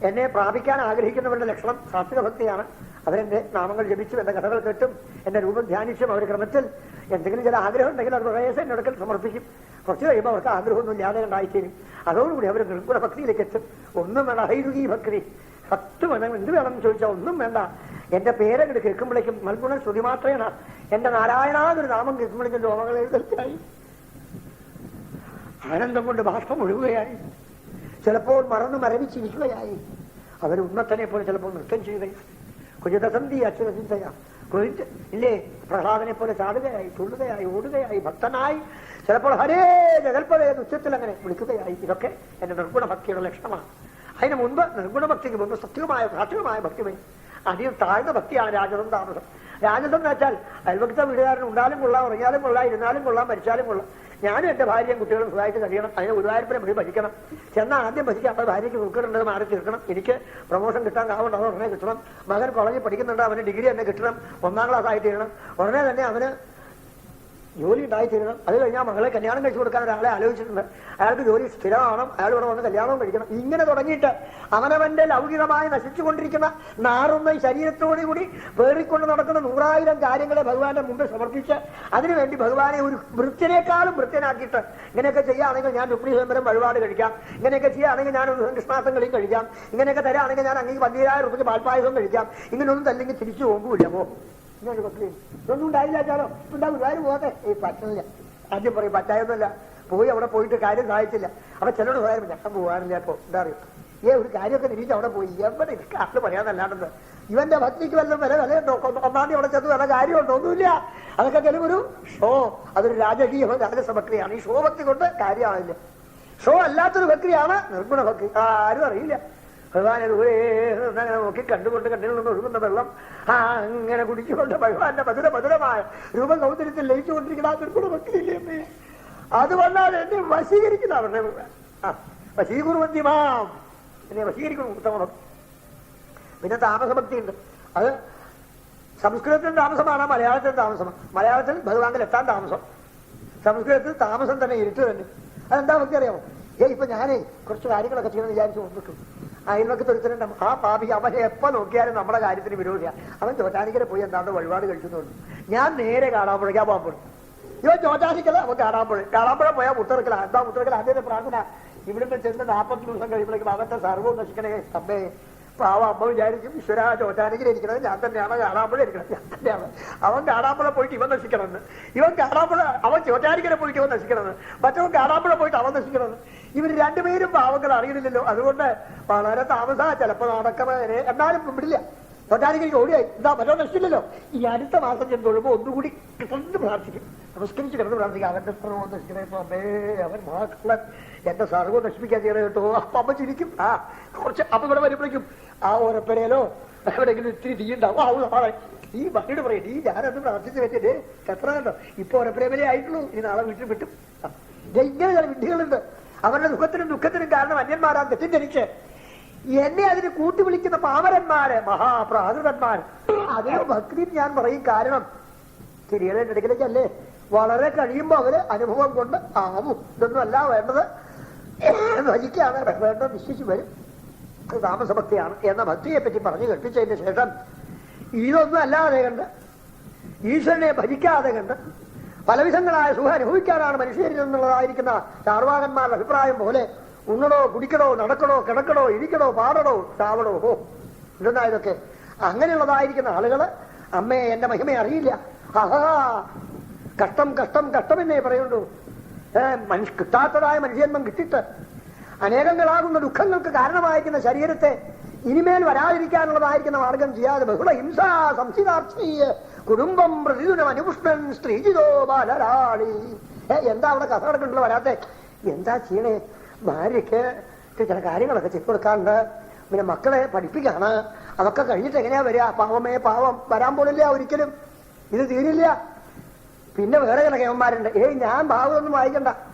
എന്നെ പ്രാപിക്കാൻ ആഗ്രഹിക്കുന്നവരുടെ ലക്ഷണം. സാത്വിക ഭക്തിയാണ്. അവരെന്റെ നാമങ്ങൾ ജപിച്ചും എന്റെ കഥകൾ കേട്ടും എന്റെ രൂപം ധ്യാനിച്ചും അവർ ക്രമത്തിൽ എന്തെങ്കിലും ചില ആഗ്രഹം ഉണ്ടെങ്കിൽ അത് പ്രവേശം എന്റെ അടുക്കൽ സമർപ്പിക്കും. കുറച്ച് കഴിയുമ്പോൾ അവർക്ക് ആഗ്രഹമൊന്നും ഇല്ലാതെ ഉണ്ടായിത്തീരും. അതോടുകൂടി അവർ നിർഗുണ ഭക്തിയിലേക്ക് എത്തും. ഒന്നും വേണ്ട, ഹൈരുകി ഭക്തി. 10 വേണം, എന്ത് വേണമെന്ന് ചോദിച്ചാൽ ഒന്നും വേണ്ട. എന്റെ പേരങ്ങോട്ട് കേൾക്കുമ്പോഴേക്കും മൽഗുണ ശ്രുതി മാത്രേണ എന്റെ നാരായണാതൊരു നാമം കേൾക്കുമ്പോഴേക്കും രോമങ്ങൾ എഴുതൽക്കായി, ആനന്ദം കൊണ്ട് ബാഷ്പം ഒഴുകുകയായി, ചിലപ്പോൾ മരവിച്ചിരിക്കുകയായി. അവർ ഉന്മത്തനെ പോലെ ചിലപ്പോൾ നൃത്തം ചെയ്യുകയായി. കുജിതസന്ധി അച്യുതചിന്തയാ ഇല്ലേ, പ്രഹ്ലാദനെ പോലെ ചാടുകയായി, തുള്ളുകയായി, ഓടുകയായി, ഭക്തനായി, ചിലപ്പോൾ ഹരേ ജഗൽപതേ ഉച്ചത്തിൽ അങ്ങനെ വിളിക്കുകയായി. ഇതൊക്കെ എന്റെ നിർഗുണ ഭക്തിയുടെ ലക്ഷണമാണ്. അതിന് മുൻപ് നിർഗുണ ഭക്തിക്ക് മുൻപ് സത്യവുമായ സാത്വികമായ ഭക്തി വരും. അധികം താഴ്ന്ന ഭക്തിയാണ് രാജസം, താമസം. രാജസം എന്ന് വെച്ചാൽ അയൽവക്കത്തെ വീടുകാരൻ ഉണ്ടാലും കൊള്ളാം, ഉറങ്ങിയാലും കൊള്ളാം, ഇരുന്നാലും കൊള്ളാം, മരിച്ചാലും കൊള്ളാം. ഞാനും എന്റെ ഭാര്യയും കുട്ടികളും സുഖമായിട്ട് കഴിയണം. അതിന് ഗുരുവായൂരപ്പനെ പോയി ഭജിക്കണം. ചെന്നാൽ ആദ്യം ഭജിക്കാം. അപ്പോൾ ഭാര്യയ്ക്ക് ഉൾക്കറുണ്ട്, മാറി തീർക്കണം. എനിക്ക് പ്രൊമോഷൻ കിട്ടാൻ കാവുണ്ട്, അത് ഉടനെ കിട്ടണം. മകൻ കോളേജിൽ പഠിക്കുന്നുണ്ട്, അവന് ഡിഗ്രി തന്നെ കിട്ടണം. 1ാം ക്ലാസ് ആയി തീരണം. ഉടനെ തന്നെ അവന് ജോലി ഉണ്ടായിത്തീരണം. അത് കഴിഞ്ഞാൽ മകളെ കല്യാണം കഴിച്ചു കൊടുക്കാൻ ഒരാളെ ആലോചിച്ചിട്ടുണ്ട്. അയാൾക്ക് ജോലി സ്ഥിരമാവണം, അയാൾ ഇവിടെ വന്ന് കല്യാണവും കഴിക്കണം. ഇങ്ങനെ തുടങ്ങിയിട്ട് അവനവന്റെ ലൗകികമായി നശിച്ചുകൊണ്ടിരിക്കുന്ന നാറുന്ന ശരീരത്തോടു കൂടി പേറിക്കൊണ്ട് നടക്കുന്ന 100,000 കാര്യങ്ങളെ ഭഗവാന്റെ മുമ്പിൽ സമർപ്പിച്ച് അതിനുവേണ്ടി ഭഗവാനെ ഒരു വൃത്തിനേക്കാളും വൃത്തിനാക്കിയിട്ട് ഇങ്ങനെയൊക്കെ ചെയ്യുകയാണെങ്കിൽ ഞാൻ രുക്മിണി സ്വയംവരം വഴിപാട് കഴിക്കാം, ഇങ്ങനെയൊക്കെ ചെയ്യുകയാണെങ്കിൽ ഞാൻ കൃഷ്ണാസംകളിയും കഴിക്കാം, ഇങ്ങനെയൊക്കെ തരാണെങ്കിൽ ഞാൻ അങ്ങേക്ക് 10,000 രൂപയ്ക്ക് പാൽപ്പായസം കഴിക്കാം, ഇങ്ങനെയൊന്നും തല്ലെങ്കിൽ തിരിച്ചു പോകുമ്പോഴില്ല. ഇങ്ങനെ ഭക്തി ഇതൊന്നും ഉണ്ടായില്ല. ചാലോ എന്താ ഗുരുവായൂർ പോകട്ടെ, ഈ പറ്റുന്നില്ല. ആദ്യം പറയും പറ്റായൊന്നുമല്ല, പോയി അവിടെ പോയിട്ട് കാര്യം സാധിച്ചില്ല. അപ്പൊ ചിലരോട് പറയാൻ ഞാൻ പോകാറില്ല. അപ്പൊ എന്താ അറിയും, ഒരു കാര്യമൊക്കെ തിരിച്ച് അവിടെ പോയി എവിടെ ആള് പറയാന്നല്ലാണ്ടെന്ന്. ഇവന്റെ ഭക്തിക്ക് വല്ലതും വിലയുണ്ടോ? 1ാം തീയതി അവിടെ ചെന്ന് വല്ല കാര്യമുണ്ടോ? ഒന്നുമില്ല. അതൊക്കെ ചിലവൊരു ഷോ, അതൊരു രാജകീയ രാജസ ഭക്തിയാണ്. ഈ ഷോ ഭക്തി കൊണ്ട് കാര്യമാണില്ല. ഷോ അല്ലാത്തൊരു ഭക്തിയാണ് നിർഗുണ ഭക്തി. ആരും അറിയില്ല. ഭഗവാനെ അങ്ങനെ നോക്കി കണ്ടുകൊണ്ട് കണ്ണിൽ നിന്ന് ഒഴുകുന്ന വെള്ളം അങ്ങനെ കുടിച്ചുകൊണ്ട് ഭഗവാന്റെ മധുരമായ രൂപം സൗന്ദര്യത്തിൽ ലയിച്ചുകൊണ്ടിരിക്കുന്ന ആ നിർഗുണ ഭക്തിയില്ലേ, അത് വന്നാൽ എന്നെ വശീകരിക്കുന്ന അവരുടെ വശീകുറുവന്തിമാം, എന്നെ വശീകരിക്കണം ഉത്തമം. പിന്നെ താമസഭക്തി ഉണ്ട്. അത് സംസ്കൃതത്തിൽ താമസമാണ് മലയാളത്തിൽ താമസം. മലയാളത്തിൽ ഭഗവാനിൽ എത്താൻ താമസം, സംസ്കൃതത്തിൽ താമസം തന്നെ ഇരുട്ട് തന്നെ. അതെന്താ നമുക്ക് അറിയാമോ? ഇപ്പൊ ഞാനേ കുറച്ച് കാര്യങ്ങളൊക്കെ ചെയ്യണമെന്ന് വിചാരിച്ചു കൊണ്ടിട്ടു. അതിനൊക്കെ തൊരുത്തരുണ്ട്. ആ പാപി അവനെ എപ്പോ നോക്കിയാലും നമ്മുടെ കാര്യത്തിന് വിരോധിയാണ്. അവൻ ചോറ്റാനിക്കരെ പോയി എന്താണ്ട് വഴിപാട് കഴിക്കുന്നുണ്ട്. ഞാൻ നേരെ കാണാമ്പുഴയ്ക്കാ പോകുമ്പോൾ ഇവൻ ചോറ്റാനിക്കല, അവൻ കാണാമ്പുഴ പോയാൽ മുട്ടറക്കല. എന്താ മുട്ടറക്കല? അതിന്റെ പ്രാർത്ഥന ഇവിടുന്ന് ചെന്ന് 40 ദിവസം കഴിയുമ്പോഴേക്കും അവന്റെ സർവ്വം നശിക്കണേ അമ്മേ. പാവ അമ്മ വിചാരിക്കും ഈശ്വര ചോറ്റാനിക്കര ഇരിക്കണത് ഞാൻ തന്നെയാണ്, കാണാമ്പുഴ ഇരിക്കണത് ഞാൻ തന്നെയാണ്. അവൻ കാണാമ്പുഴ പോയിട്ട് ഇവൻ നശിക്കണമെന്ന്. അവൻ ചോറ്റാനിക്കര പോയിട്ട് ഇവൻ നശിക്കണമെന്ന്. മറ്റവൻ കാണാമ്പുഴ പോയിട്ട് അവൻ നശിക്കണമെന്ന്. ഇവർ രണ്ടുപേരും പാവങ്ങൾ അറിയുന്നില്ലല്ലോ. അതുകൊണ്ട് വളരെ താമസമാണ് ചിലപ്പോൾ നടക്കവരെ. എന്നാലും വിടില്ല. ചോറ്റാനിക്കരയ്ക്ക് ഓടിയായി എന്താ മറ്റോ നശിച്ചില്ലല്ലോ. ഈ അടുത്ത മാസം ഞാൻ തൊഴുമ്പോൾ ഒന്നുകൂടി കിടന്ന് പ്രാർത്ഥിക്കും, നമസ്കരിച്ച് കിടന്ന് പ്രാർത്ഥിക്കും. അവന്റെ സർവ്വം നശിക്കണേപ്പോ അമ്മേ, അവൻ മഹാകള്ളൻ, എന്റെ സർവ്വം നശിപ്പിക്കാൻ ചെയ്യണേ കേട്ടോ. അപ്പൊ അമ്മ ചിരിക്കും. കുറച്ച് അപ്പൊ ഇവിടെ വരുമ്പോഴേക്കും ആ ഓരപ്പരയിലോ എവിടെയെങ്കിലും ഇത്തിരി തീ ഉണ്ടാവും. ഈ മകനോട് പറയും, ഈ ഞാനത് പ്രാർത്ഥിച്ച് വെച്ചിട്ട് എത്ര കണ്ടോ ഇപ്പൊ ഓരപ്പരമലേ ആയിട്ടുള്ളൂ, ഈ നാളെ വീട്ടിൽ വിട്ടും. ഇങ്ങനെ ചില വിഡ്ഢികളുണ്ട്. അവരുടെ ദുഃഖത്തിനും കാരണം അന്യന്മാരാ തെറ്റിദ്ധരിച്ച് എന്നെ അതിന് കൂട്ടി വിളിക്കുന്ന പാമരന്മാര്, മഹാപ്രാകൃതന്മാർ. അതിന് ഭക്തി ഞാൻ പറയും. കാരണം ശരിയുടെ ഇടയ്ക്കിലേക്കല്ലേ വളരെ കഴിയുമ്പോ അവര് അനുഭവം കൊണ്ട് ആവും. ഇതൊന്നും അല്ല വേണ്ടത്, ഭജിക്കാണ് വേണ്ടത്, വിശ്വസിച്ച് വരും. താമസഭക്തിയാണ് എന്ന ഭക്തിയെ പറ്റി പറഞ്ഞു കേൾപ്പിച്ചതിന് ശേഷം ഇതൊന്നും അല്ലാതെ കണ്ട് ഈശ്വരനെ ഭജിക്കാതെ കണ്ട് പലവിധങ്ങളായ സുഖം അനുഭവിക്കാനാണ് മനുഷ്യരിൽ നിന്നുള്ളതായിരിക്കുന്ന ചാർവാകന്മാരുടെ അഭിപ്രായം പോലെ ഉണ്ണണോ കുടിക്കണോ നടക്കണോ കിടക്കണോ ഇരിക്കണോ പാടണോ ചാവണോ ഇതെന്നാ ഇതൊക്കെ. അങ്ങനെയുള്ളതായിരിക്കുന്ന ആളുകള് അമ്മേ എന്റെ മഹിമയെ അറിയില്ല. കഷ്ടം കഷ്ടം കഷ്ടമെന്നേ പറയുള്ളൂ. കിട്ടാത്തതായ മനുഷ്യന്മം കിട്ടിയിട്ട് അനേകങ്ങളാകുന്ന ദുഃഖങ്ങൾക്ക് കാരണമായിരിക്കുന്ന ശരീരത്തെ ഇനിമേൽ വരാതിരിക്കാനുള്ളതായിരിക്കുന്ന മാർഗം ചെയ്യാതെ ബഹുള ഹിംസ സംസിതാർത്ഥീയ കുടുംബം പ്രതിദിനം അനുപുഷ്ണൻ സ്ത്രീജിതോ ബാലരാളി. എന്താ അവിടെ കഥ കിടക്കണ്ടല്ലോ വരാത്തെ? എന്താ ചെയ്യണേ? ഭാര്യയ്ക്ക് ചില കാര്യങ്ങളൊക്കെ ചെയ്തു കൊടുക്കാറുണ്ട്, പിന്നെ മക്കളെ പഠിപ്പിക്കാണ്. അതൊക്കെ കഴിഞ്ഞിട്ട് എങ്ങനെയാ വരിക? പാവമേ പാവം, വരാൻ പോലില്ല ഒരിക്കലും, ഇത് തീരില്ല. പിന്നെ വേറെ ചില കേവന്മാരുണ്ട്, ഞാൻ ഭാവമൊന്നും വായിക്കണ്ട,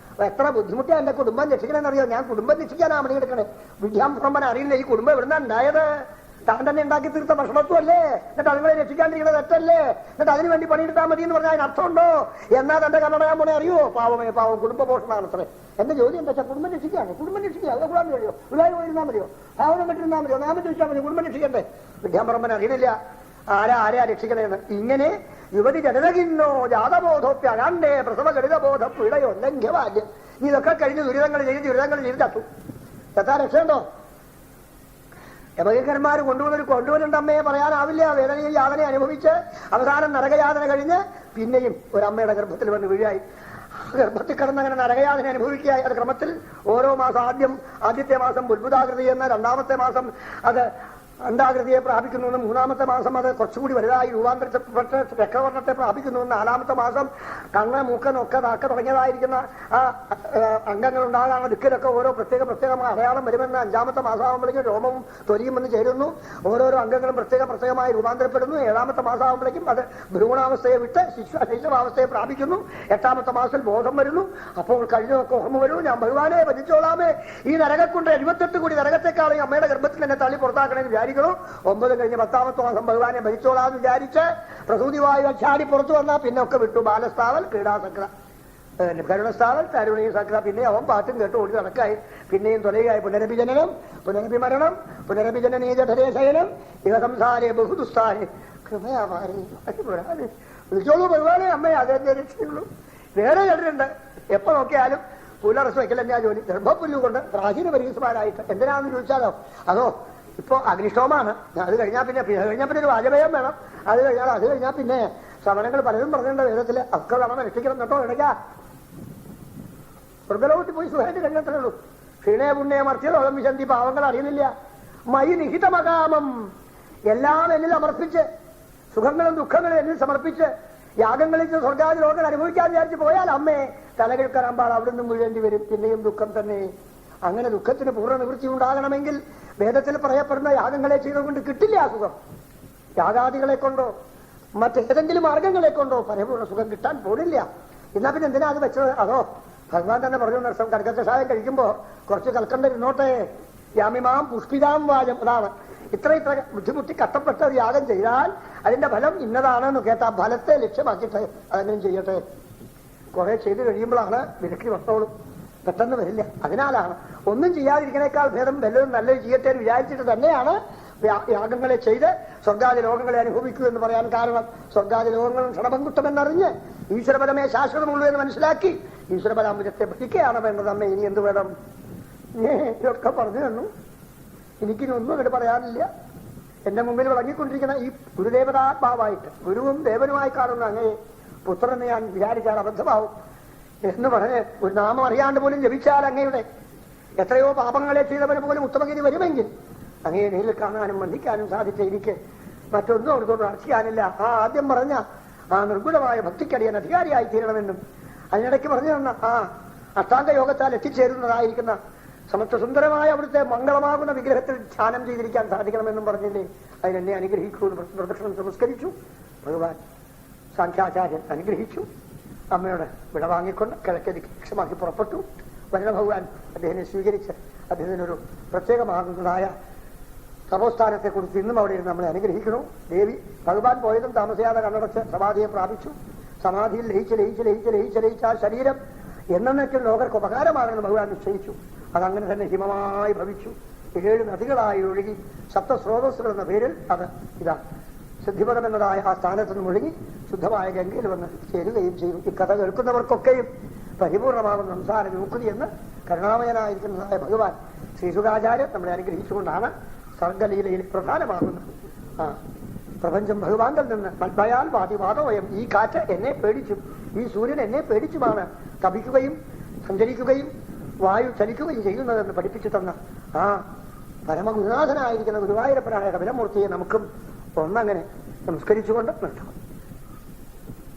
എത്ര ബുദ്ധിമുട്ടിയാ എന്റെ കുടുംബം രക്ഷിക്കണമെന്നറിയോ? ഞാൻ കുടുംബം രക്ഷിക്കാനാ പണിയെടുക്കണേ. വിദ്യാഭ്രമൻ അറിയില്ല ഈ കുടുംബം എവിടുന്ന ഉണ്ടായത്. താൻ തന്നെ ഉണ്ടാക്കി തീർത്ത ഭക്ഷണത്വം അല്ലേ? എന്നിട്ട് അതുങ്ങളെ രക്ഷിക്കാണ്ടിരിക്കുന്നത് തെറ്റല്ലേ? എന്നിട്ട് അതിനു വേണ്ടി പണിയെടുത്താൽ മതി എന്ന് പറഞ്ഞാൽ അതിന് അർത്ഥമുണ്ടോ? എന്നാ തന്റെ കണ്ണടയാൻ പോണേ അറിയോ? പാവമേ പാവം, കുടുംബ പോഷണമാണ് അത്രേ. എന്റെ ജോലി എന്താ വെച്ചാൽ കുടുംബം രക്ഷിക്കാണ്. കുടുംബം രക്ഷിക്കുക, അത് കൂടാൻ കഴിയോ? ഉള്ളായി പോയിരുന്നാൽ മതിയോ? ഭാവനം പറ്റിരുന്നാൽ മതിയോ? നാമം ചോദിച്ചാൽ മതി, കുടുംബം രക്ഷിക്കണ്ടേ? വിദ്യാഭ്രമൻ അറിയണില്ല ആരാ രക്ഷിക്കണേന്ന്. ഇങ്ങനെ യുവതി ജനതകിന്നോ ജാതബോധോപ്യ അനാണ്ടേ പ്രസവ ഗണിതബോധം പിഴയോ ലംഘ്യവാല്യം. ഇതൊക്കെ കഴിഞ്ഞ് ദുരിതങ്ങൾ ചെയ്ത് തത്തു എത്താ രക്ഷയുണ്ടോ? യമകന്മാർ കൊണ്ടുവരുന്നുണ്ട് അമ്മയെ പറയാനാവില്ല. വേദനയും യാതന അനുഭവിച്ച് അവസാനം നരകയാതന കഴിഞ്ഞ് പിന്നെയും ഒരമ്മയുടെ ഗർഭത്തിൽ വന്ന് വീഴായി. ഗർഭത്തിൽ കിടന്നങ്ങനെ നരകയാതന അനുഭവിക്കുകയായി. അത് ക്രമത്തിൽ ഓരോ മാസം ആദ്യത്തെ മാസം ബുദ്ബുദാകൃതി എന്ന, രണ്ടാമത്തെ മാസം അത് അണ്ടാകൃതിയെ പ്രാപിക്കുന്നുവെന്ന്, മൂന്നാമത്തെ മാസം അത് കുറച്ചുകൂടി വലുതായി രൂപാന്തരപ്പെട്ട രക്തവർണ്ണത്തെ പ്രാപിക്കുന്നുവെന്ന്, നാലാമത്തെ മാസം കണ്ണ് മൂക്ക് നൊക്കെ നാക്ക തുടങ്ങിയതായിരിക്കുന്ന ആ അംഗങ്ങൾ ഉണ്ടാകാനുള്ള ദിക്കിലൊക്കെ ഓരോ പ്രത്യേകമായ അടയാളം വരുമെന്ന്, അഞ്ചാമത്തെ മാസമാകുമ്പോഴേക്കും രോമവും തൊലിയും വന്ന് ചേരുന്നു, ഓരോരോ അംഗങ്ങളും പ്രത്യേകമായി രൂപാന്തരപ്പെടുന്നു. ഏഴാമത്തെ മാസമാകുമ്പോഴേക്കും അത് ഭ്രൂണാവസ്ഥയെ വിട്ട് ശൈശവാവസ്ഥയെ പ്രാപിക്കുന്നു. എട്ടാമത്തെ മാസത്തിൽ ബോധം വരുന്നു. അപ്പോൾ കഴിഞ്ഞതൊക്കെ ഓർമ്മ വരുന്നു. ഞാൻ ഭഗവാനെ ഭജിച്ചോളാമേ, ഈ നരകക്കൊണ്ട് 78 കോടി നരകത്തെക്കാളും അമ്മയുടെ ഗർഭത്തിൽ എന്നെ തള്ളി പുറത്താക്കണമെന്ന് വിചാരിക്കുന്നു. 9 കഴിഞ്ഞ് 10ാമത്തെ മാസം ഭഗവാനെ ഭജിച്ചോളാന്ന് വിചാരിച്ച് പ്രസൂതി വായു ചാടി പുറത്തു വന്നാൽ പിന്നെ ഒക്കെ വിട്ടു. ബാലസ്ഥാവൽ ക്രീഡാസക്ര കരുണസ്ഥാവൽ തരുണീ സക്ര. പിന്നെ അവൻ പാട്ടും കേട്ട് ഓടി നടക്കായി. പിന്നെയും തൊലയായി പുനരഭിജനനം പുനരഭിമരണം പുനരഭിജനനീ ജഠരേ ശയനം ഇവ സംസാരേ ബഹുദുസ്ഥാനെ കൃപയാമാരി. വിളിച്ചോളൂ ഭഗവാനെ അമ്മയെ, അതേ രക്ഷിക്കുള്ളൂ. വേറെ ചിലരുണ്ട് എപ്പോ നോക്കിയാലും പുലർസ് വയ്ക്കലെന്നാ ജോലി, ഗർഭപ്പുല്ലുകൊണ്ട് പ്രാചീന പരീക്ഷമാരായിട്ട്. എന്തിനാണെന്ന് ചോദിച്ചാലോ, അതോ ഇപ്പൊ അഗ്നിഷ്ടോമാണ്. അത് കഴിഞ്ഞാൽ പിന്നെ ഒരു വാജപേയം വേണം. അത് കഴിഞ്ഞാൽ പിന്നെ ശ്രവണങ്ങൾ പലരും പറഞ്ഞിട്ടുണ്ട് വേദത്തില്. ഒക്കെ നമ്മൾ രക്ഷിക്കണം കേട്ടോ. ഇടയ്ക്കാ സ്വർഗലോകത്തിൽ പോയി സുഖമായിട്ട് കഴിഞ്ഞത്രേ ഉള്ളൂ. ക്ഷീണേ പുണ്യ മർത്യലോകം വിശന്തി. പാവങ്ങൾ അറിയുന്നില്ല. മൈ നിഹിതമകാമം, എല്ലാം എന്നിൽ സമർപ്പിച്ച്, സുഖങ്ങളും ദുഃഖങ്ങളും എന്നിൽ സമർപ്പിച്ച് യാഗങ്ങളിൽ സ്വർഗാദി ലോകങ്ങൾ അനുഭവിക്കാൻ വിചാരിച്ച് പോയാൽ അമ്മേ തലകിഴക്കറാമ്പാൾ അവിടെ നിന്നും വീഴേണ്ടി വരും. പിന്നെയും ദുഃഖം തന്നെ. അങ്ങനെ ദുഃഖത്തിന് പൂർണ്ണ നിവൃത്തി ഉണ്ടാകണമെങ്കിൽ വേദത്തിൽ പറയപ്പെടുന്ന യാഗങ്ങളെ ചെയ്തുകൊണ്ട് കിട്ടില്ല ആ സുഖം. യാഗാദികളെ കൊണ്ടോ മറ്റേതെങ്കിലും മാർഗങ്ങളെ കൊണ്ടോ പരിപൂർണ്ണ സുഖം കിട്ടാൻ പോണില്ല. എന്നാ പിന്നെ എന്തിനാ അത് വെച്ചത്? അതോ ഭഗവാൻ തന്നെ പറഞ്ഞു, നഷ്ടം കടക്കച്ചായം കഴിക്കുമ്പോ കുറച്ച് കൽക്കണ്ട ഇരുന്നോട്ടെ. യാമിമാം പുഷ്പിതാം വാചം. അതാണ് ഇത്ര ബുദ്ധിമുട്ടി കഷ്ടപ്പെട്ട ഒരു യാഗം ചെയ്താൽ അതിന്റെ ഫലം ഇന്നതാണെന്ന് കേട്ടാ ഫലത്തെ ലക്ഷ്യമാക്കിയിട്ട് അതെങ്കിലും ചെയ്യട്ടെ. കുറെ ചെയ്ത് കഴിയുമ്പോഴാണ് വിലക്ക് വന്നോളും, പെട്ടെന്ന് വരില്ല. അതിനാലാണ് ഒന്നും ചെയ്യാതിരിക്കണേക്കാൾ ഭേദം വല്ലതും നല്ലത് ചെയ്യട്ടെ എന്ന് വിചാരിച്ചിട്ട് തന്നെയാണ് യാഗങ്ങളെ ചെയ്ത് സ്വർഗാദി ലോകങ്ങളെ അനുഭവിക്കൂ എന്ന് പറയാൻ കാരണം. സ്വർഗാദി ലോകങ്ങളും ക്ഷണഭംഗുട്ടമെന്നറിഞ്ഞ് ഈശ്വരപരമേ ശാശ്വതമുള്ളൂ എന്ന് മനസ്സിലാക്കി ഈശ്വരപരാമൃതത്തെ ഭജിക്കുകയാണ് വേണ്ടത്. അമ്മ ഇനി എന്ത് വേണം? ഇതൊക്കെ പറഞ്ഞു തന്നു, എനിക്കിനൊന്നും ഇവിടെ പറയാനില്ല. എന്റെ മുമ്പിൽ വിളങ്ങിക്കൊണ്ടിരിക്കുന്ന ഈ ഗുരുദേവതാത്മാവായിട്ട് ഗുരുവും ദേവനുമായി കാണുന്ന അങ്ങയെ പുത്രനെ ഞാൻ വിചാരിച്ചാൽ അബദ്ധമാവും എന്ന് പറഞ്ഞ് ഒരു നാമം അറിയാണ്ട് പോലും ജപിച്ചാൽ അങ്ങയുടെ എത്രയോ പാപങ്ങളെ ചെയ്തവന് പോലും ഉത്തമഗതി വരുമെങ്കിൽ അങ്ങയെ നേരിൽ കാണാനും വന്ദിക്കാനും സാധിച്ച എനിക്ക് മറ്റൊന്നും അവിടുത്തോട് പ്രാർത്ഥിക്കാനില്ല. ആ ആദ്യം പറഞ്ഞ ആ നിർഗുണമായ ഭക്തിക്കടിയാൻ അധികാരിയായി തീരണമെന്നും അതിനിടയ്ക്ക് പറഞ്ഞു തന്ന ആ അഷ്ടാംഗ യോഗത്താൽ എത്തിച്ചേരുന്നതായിരിക്കുന്ന സമത്വസുന്ദരമായ അവിടുത്തെ മംഗളമാകുന്ന വിഗ്രഹത്തിൽ ധ്യാനം ചെയ്തിരിക്കാൻ സാധിക്കണമെന്നും പറഞ്ഞില്ലേ? അതിനെന്നെ അനുഗ്രഹിക്കൂ എന്ന് പ്രദക്ഷിണം നമസ്കരിച്ചു. ഭഗവാൻ സാഖ്യാചാര്യൻ അനുഗ്രഹിച്ചു. അമ്മയോട് വിടവാങ്ങിക്കൊണ്ട് കിഴക്കേ ലക്ഷ്യമാക്കി പുറപ്പെട്ടു. വരണ ഭഗവാൻ അദ്ദേഹത്തെ സ്വീകരിച്ച് അദ്ദേഹത്തിനൊരു പ്രത്യേകമാകുന്നതായ തപോസ്ഥാനത്തെ കുറിച്ച് ഇന്നും അവിടെ ഇരുന്ന് നമ്മളെ അനുഗ്രഹിക്കണു. ദേവി ഭഗവാൻ പോയതും താമസിയാതെ കണ്ണടച്ച് സമാധിയെ പ്രാപിച്ചു. സമാധിയിൽ ലയിച്ച് ആ ശരീരം എന്നേക്കും ലോകർക്ക് ഉപകാരമാണെന്ന് ഭഗവാൻ നിശ്ചയിച്ചു. അതങ്ങനെ തന്നെ ഹിമമായി ഭവിച്ചു. 7 നദികളായി ഒഴുകി സപ്തസ്രോതസ്സുകൾ എന്ന പേരിൽ അത് ഇതാ സിദ്ധിപദം എന്നതായ ആ സ്ഥാനത്ത് നിന്ന് ഒഴുകി ശുദ്ധമായ ഗംഗയിൽ വന്ന് ചേരുകയും ചെയ്തു. ഈ കഥ കേൾക്കുന്നവർക്കൊക്കെയും പരിപൂർണമാകുന്ന സംസാര വിമുക്തി എന്ന് കരുണാമയനായിരിക്കുന്നതായ ഭഗവാൻ ശ്രീസുഖാചാര്യൻ നമ്മളെ അനുഗ്രഹിച്ചുകൊണ്ടാണ് സർഗലീലയിൽ പ്രധാനമാകുന്നത്. ആ പ്രപഞ്ചം ഭഗവാനിൽ നിന്ന് മത്ഭയാൽ വാദിവാദോയം. ഈ കാറ്റ് എന്നെ പേടിച്ചും ഈ സൂര്യൻ എന്നെ പേടിച്ചുമാണ് തപിക്കുകയും സഞ്ചരിക്കുകയും വായു ചലിക്കുകയും ചെയ്യുന്നതെന്ന് പഠിപ്പിച്ചു തന്ന ആ പരമഗുരുനാഥനായിരിക്കുന്ന ഗുരുവായൂരപ്പനായ കപിലമൂർത്തിയെ നമുക്കും ഒന്നങ്ങനെ നമസ്കരിച്ചുകൊണ്ട് നിർത്താം.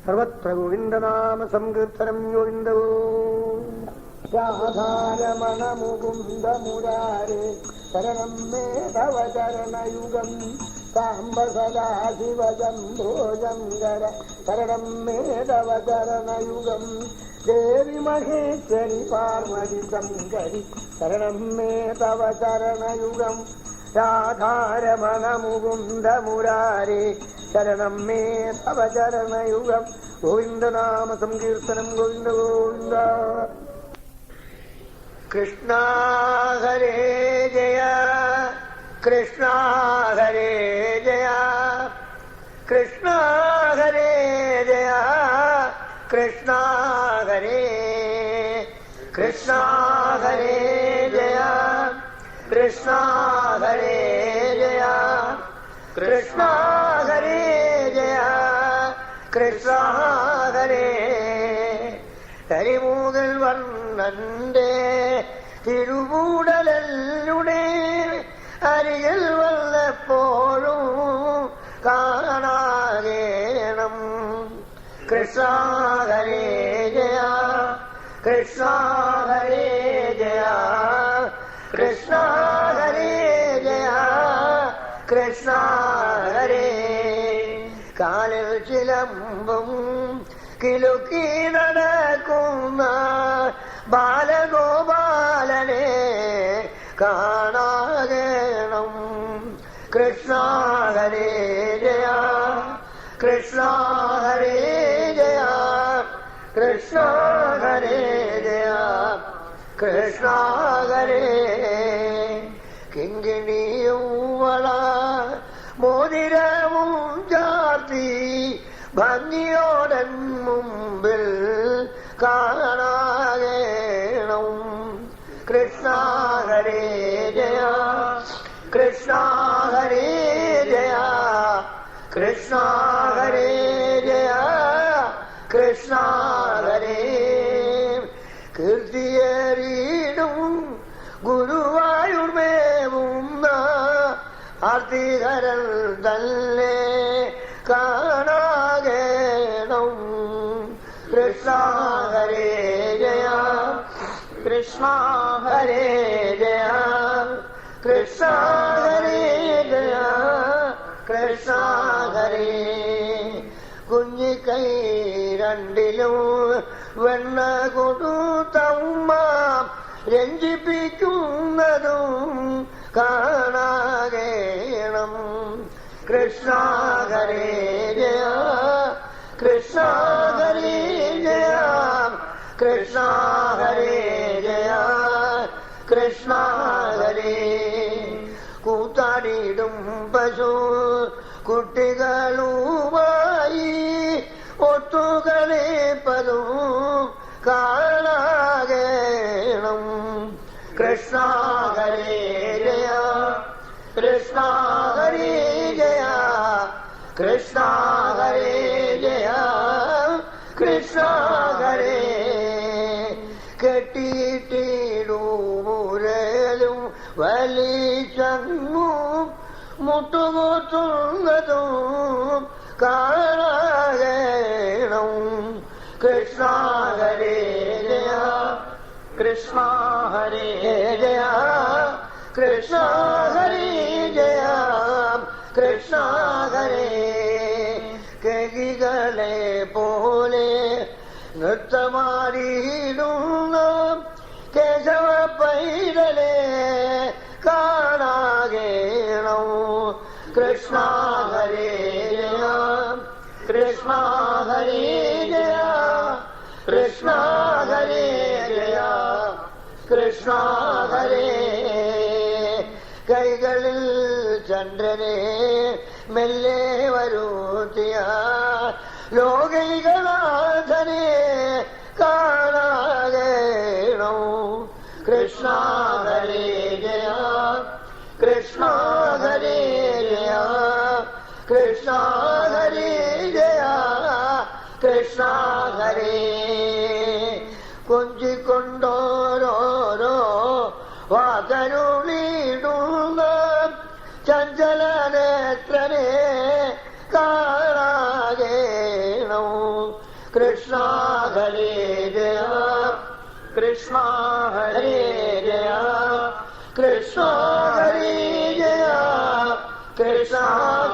സർവത്ര ഗോവിന്ദനാമ സങ്കീർത്തനം ഗോവിന്ദ രാധാരമണ മുകുന്ദ മുരാരേ ശരണം മേ തവ ചരണയുഗം സാംബ സദാശിവ ശംഭോ ശങ്കര ശരണം മേ തവ ചരണയുഗം ദേവി മഹേശ്വരി പാർവതി ശങ്കരി ശരണം മേ തവ ചരണയുഗം രാധാരമണ മുകുന്ദ മുരാരേ ശരണം മേ തവ ചരണയുഗം. ഗോവിന്ദനാമ സങ്കീർത്തനം ഗോവിന്ദ ഗോവിന്ദ. കൃഷ്ണ ഹരേ ജയ കൃഷ്ണ ഹരേ ജയ കൃഷ്ണ ഹരേ ജയ കൃഷ്ണ ഹരേ കൃഷ്ണ ഹരേ ജയ കൃഷ്ണ ഹരേ ജയ കൃഷ്ണ ഹരേ ജയ കൃഷ്ണ ഹരേ. കരിമൂകൽ വർണ്ണന്റെ തിരുവൂടലുടെ അരികിൽ വല്ലപ്പോഴും കാണാകേണം. കൃഷ്ണ ഹരേ ജയ കൃഷ്ണ ഹരേ ജയ കൃഷ്ണ ഹരേ ജയ കൃഷ്ണ ഹരേ. കാലിൽ ചിലമ്പും കിലുക്കി നടക്കുന്ന ബാലഗോപാലനെ കാണാകേണം. കൃഷ്ണ ഹരേ ജയ കൃഷ്ണ ഹരേ ജയ കൃഷ്ണ ഹരേ ജയ കൃഷ്ണ ഹരേ. കിങ്കിണിയും വള മോതിരവും ചാർത്തി ഭംഗിയോടൻ മുമ്പിൽ കാണാകേണം. കൃഷ്ണ ഹരേ ജയ കൃഷ്ണ ഹരേ ജയ കൃഷ്ണ ഹരേ ജയ കൃഷ്ണ ഹരേ. കീർത്തിയേറിയിടും ഗുരുവായൂർമേവുന്ന ആർത്തികരൻ തന്നെ കാണാകേണം. കൃഷ്ണ ഹരേ ജയ കൃഷ്ണ ഹരേ ജയ കൃഷ്ണ ഹരേ ജയ കൃഷ്ണ ഹരേ. കുഞ്ഞിക്കൈ രണ്ടിലും വെണ്ണ കൊടുത്തമ്മ രഞ്ജിപ്പിക്കുന്നതും കാണാകേണം. കൃഷ്ണ ഹരേ ജയ കൃഷ്ണ ഹരേ ജയ കൃഷ്ണ ഹരേ ജയ കൃഷ്ണ ഹരേ. കൂത്താടിയിടും പശു കുട്ടികളുമായി ഒത്തുകളിപ്പതും കാണാകേണം. കൃഷ്ണ ഹരേ ജയ കൃഷ്ണ ഹരേ ജയ കൃഷ്ണ ഹരേ ജയ കൃഷ്ണ ഹരേ. കെട്ടിയിട്ടിടുമുരലും വലിച്ചങ്ങും മുട്ടുകൂത്തുന്നതും കാണാകേണം. കൃഷ്ണ ഹരേ ജയ കൃഷ്ണ ഹരേ ജയ കൃഷ്ണ ഹരേ ജയ കൃഷ്ണ ഹരേ. കൈകളെ പോലെ നൃത്തമാടിയിടുന്ന കേശവ പൈതലെ കാണാകേണം. കൃഷ്ണ ഹരേ ജയ കൃഷ്ണ ഹരേ ജയ കൃഷ്ണ ഹരേ ജയ കൃഷ്ണ ഹരേ. കൈകളിൽ ചന്ദ്രനെ മെല്ലെ വരുത്തിയ ലോകൈകനാഥനെ കാണാകേണം. കൃഷ്ണ ഹരേ ജയ കൃഷ്ണ ഹരേ ജയ കൃഷ്ണ ഹരേ ജയ കൃഷ്ണ ഹരേ. കൊഞ്ചിക്കൊണ്ടോരോരോ വാകരുളിടുന്ന ചഞ്ചലനേത്രനെ കാണാകേണം. കൃഷ്ണ ഹരേ ജയ കൃഷ്ണ ഹരേ ജയ കൃഷ്ണ ഹരേ ജയ കൃഷ്ണ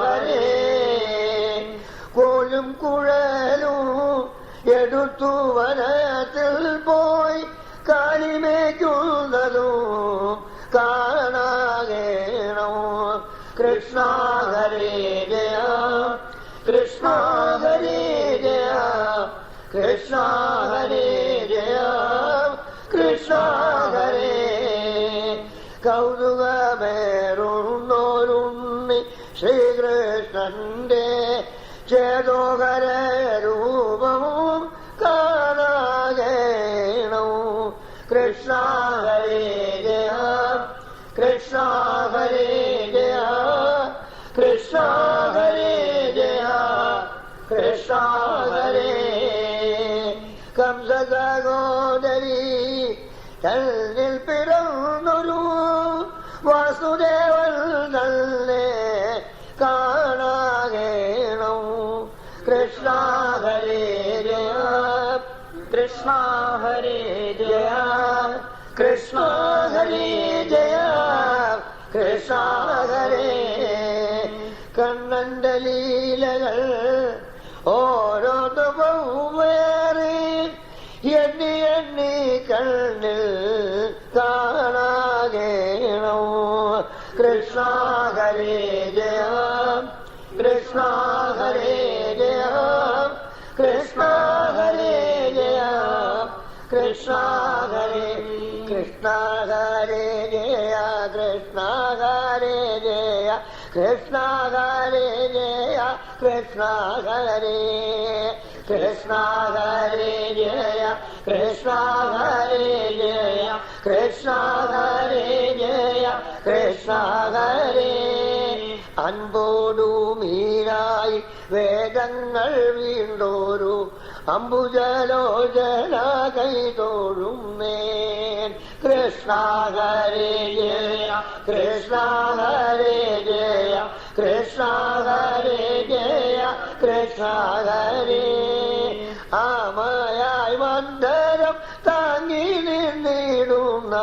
ഹരേ. കോലും കുഴലും എടുത്തു വനത്തിൽ പോയി കാലിമേക്കുന്നതും കാണാകേണം. കൃഷ്ണ ഹരേ ജയ കൃഷ്ണ ഹരേ ജയ കൃഷ്ണ ഹരേ ജയ കൃഷ്ണ ഹരേ. കൗതുകമേറുന്നോരുണ്ണി ശ്രീകൃഷ്ണന്റെ ചേതോഹര രൂപവും കാണാകേണം. കൃഷ്ണ ഹരേ ജയ കൃഷ്ണ ഹരേ ജയ കൃഷ്ണ ഹരേ ജയ കൃഷ്ണ ഹരേ. കംസസഹോദരി തന്നിൽ പിറന്നൊരു വാസുദേവൻ തന്നെ കാണാകേണം. കൃഷ്ണ ഹരേ ജയ കൃഷ്ണ ഹരേ ജയ കൃഷ്ണ ഹരേ ജയ കൃഷ്ണ ഹരേ. കണ്ണന്റെ ലീലകൾ ഓരോന്നും വേറെ എണ്ണി എണ്ണി കണ്ണിൽ കാണാകേണം. കൃഷ്ണ ഹരേ ജയ കൃഷ്ണ ഹരേ ജയ കൃഷ്ണ ഹരേ ജയ കൃഷ്ണ ഹരേ. കൃഷ്ണ ഹരേ ജയ കൃഷ്ണ ഹരേ ജയ കൃഷ്ണ ഹരേ ജയ കൃഷ്ണ ഹരേ കൃഷ്ണ ഹരേ ജയ കൃഷ്ണ ഹരേ ജയ കൃഷ്ണ ഹരേ ജയ കൃഷ്ണ ഹരേ. അൻപോടു മീരായി വേദങ്ങൾ വീണ്ടോരു അംബുജലോചന കൈതോഴും മേൻ. കൃഷ്ണ ഹരേ ജയ കൃഷ്ണ ഹരേ ജയ കൃഷ്ണ ഹരേ ജയ കൃഷ്ണ ഹരേ. ആമയായി മന്ദരം താങ്ങി നിന്നിടുന്ന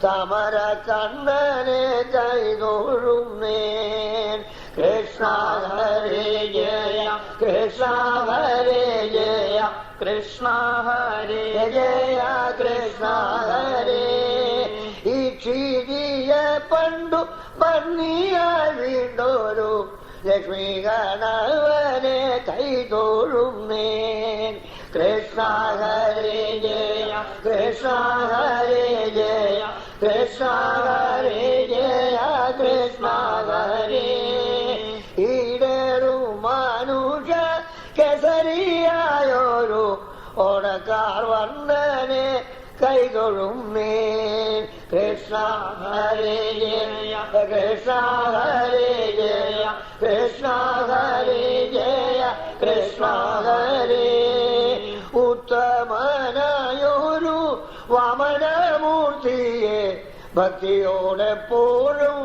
സമര കണ്ണനെ കൈതോഴും മേൻ. കൃഷ്ണ ഹരേ ജയ കൃഷ്ണ ഹരേ ജയ കൃഷ്ണ ഹരേ ജയ കൃഷ്ണ ഹരേ. ഈ ക്ഷീതിയെ പണ്ടു പന്നിയായി വീണ്ടോരു ലക്ഷ്മി ഗണവനെ കൈതൊഴുന്നേൻ. കൃഷ്ണ ഹരേ ജയ കൃഷ്ണ ഹരേ ജയ കൃഷ്ണ ഹരേ ജയ കൃഷ്ണ ഹരേ. ഈടേറും മനുഷ്യ കേസരിയായൊരു ഓടക്കാർ വന്ദനെ കൈതൊഴുന്നേൻ. കൃഷ്ണ ഹരേ ജയ കൃഷ്ണ ഹരേ ജയ കൃഷ്ണ ഹരേ ജയ കൃഷ്ണ ഹരേ. ഉത്തമനായൊരു വാമനമൂർത്തിയെ ഭക്തിയോടെപ്പോഴും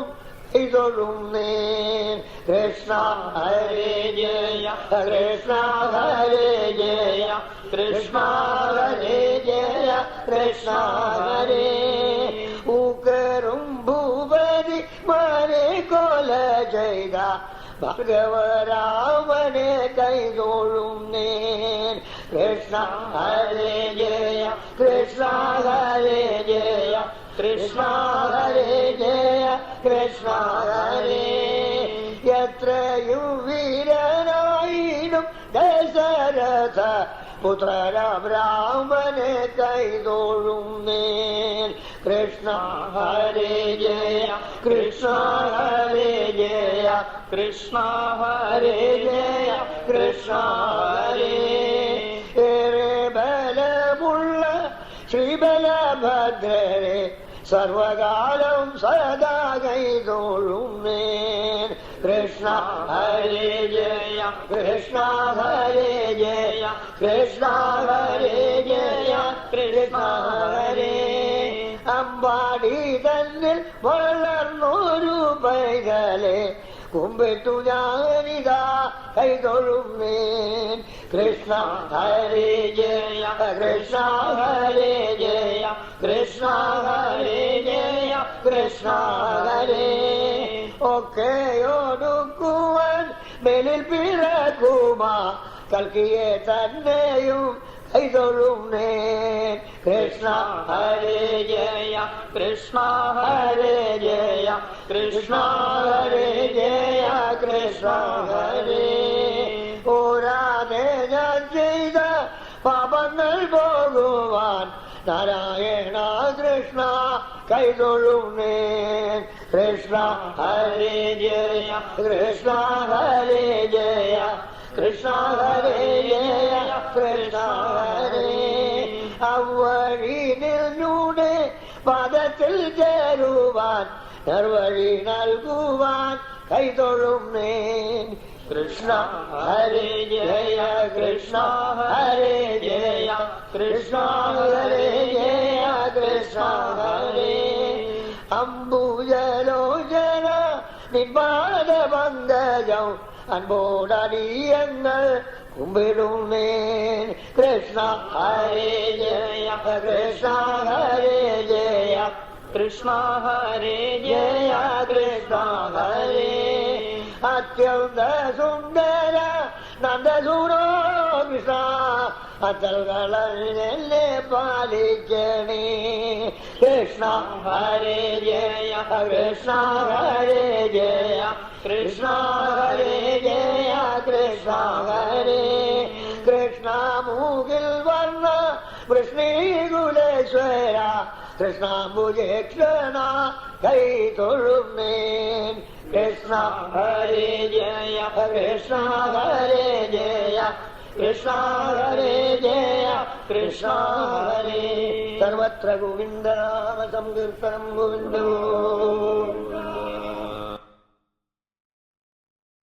കൈതൊഴുന്നേൻ. കൃഷ്ണ ഹരേ ജയ കൃഷ്ണ ഹരേ ജയ കൃഷ്ണ ഹരേ ജയ കൃഷ്ണ ഹരേ. ഉക്കരും ഭൂപതി മാരെ കൊല ചെയ്ത ഭഗവരാമനെ കൈതൊഴുന്നേൻ. കൃഷ്ണ ഹരേ ജയ കൃഷ്ണ ഹരേ ജയ കൃഷ്ണ ഹരേ ജയ കൃഷ്ണ ഹരേ. എത്രയും വീരനായിടും ദശരഥ പുത്രനാം രാമനെ കൈതൊഴുന്നേൻ. കൃഷ്ണ ഹരേ ജയ കൃഷ്ണ ഹരേ ജയ കൃഷ്ണ ഹരേ ജയ കൃഷ്ണ ഹരേ. ഏറെ ബലമുള്ള ശ്രീബലഭദ്രരെ സർവകാലം സദാ കൈതൊഴുന്നേൻ. കൃഷ്ണ ഹരേ ജയ കൃഷ്ണ ഹരേ ജയ കൃഷ്ണ ഹരേ ജയ കൃഷ്ണ ഹരേ. അമ്പാടി തന്നിൽ വളർന്നൊരു പൈതലെ കുമ്പിട്ടു ഞാനിതാ കൈതൊഴുന്നേൻ. കൃഷ്ണ ഹരേ ജയ കൃഷ്ണ ഹരേ ജയ കൃഷ്ണ ഹരേ ജയ കൃഷ്ണ ഹരേ. ഒക്കെയൊടുക്കുവാൻ മേലിൽ പിറക്കുമാ കൽക്കിയെ തന്നെയും കൈതൊഴുന്നേൻ. കൃഷ്ണ ഹരേ ജയ കൃഷ്ണ ഹരേ ജയ കൃഷ്ണ ഹരേ ജയ കൃഷ്ണ ഹരേ. ഓരാതെ ഞാൻ ചെയ്ത പാപങ്ങൾ പോകുവാൻ നാരായണ കൃഷ്ണ കൈതൊഴുന്നേൻ. കൃഷ്ണ ഹരേ ജയ കൃഷ്ണ ഹരേ ജയ കൃഷ്ണ ഹരേ ജയ കൃഷ്ണ ഹരേ. അവഴി നിന്നൂടെ പദത്തിൽ ചേരുവാൻ നിർവഴി നൽകുവാൻ കൈതൊഴുന്നേൻ. കൃഷ്ണ ഹരേ ജയ കൃഷ്ണ ഹരേ ജയ കൃഷ്ണ ഹരേ ജയ കൃഷ്ണ ഹരേ. അംബുജലോചന നിപാത പങ്കജം അൻപോടടിയങ്ങൾ കുമ്പിടുന്നേൻ. കൃഷ്ണ ഹരേ ജയ കൃഷ്ണ ഹരേ ജയ കൃഷ്ണ ഹരേ ജയ കൃഷ്ണ ഹരേ. അത്യന്ത സുന്ദര നന്ദസൂരോ കൃഷ്ണ അച്ചൽകളെ പാലിക്കണേ. കൃഷ്ണ ഹരേ ജയ കൃഷ്ണ ഹരേ ജയ കൃഷ്ണ ഹരേ ജയ കൃഷ്ണ ഹരേ. കൃഷ്ണ മൂകിൽ വന്ന വൃഷ്ണീകുലേശ്വര കൃഷ്ണാംബുജേക്ഷണ കൈതൊഴുന്നേൻ. കൃഷ്ണ ഹരേ ജയ കൃഷ്ണ ഹരേ ജയ കൃഷ്ണ ഹരേ ജയ കൃഷ്ണ ഹരേ. സർവത്ര ഗോവിന്ദനാമ സങ്കീർത്തനം ഗോവിന്ദോ.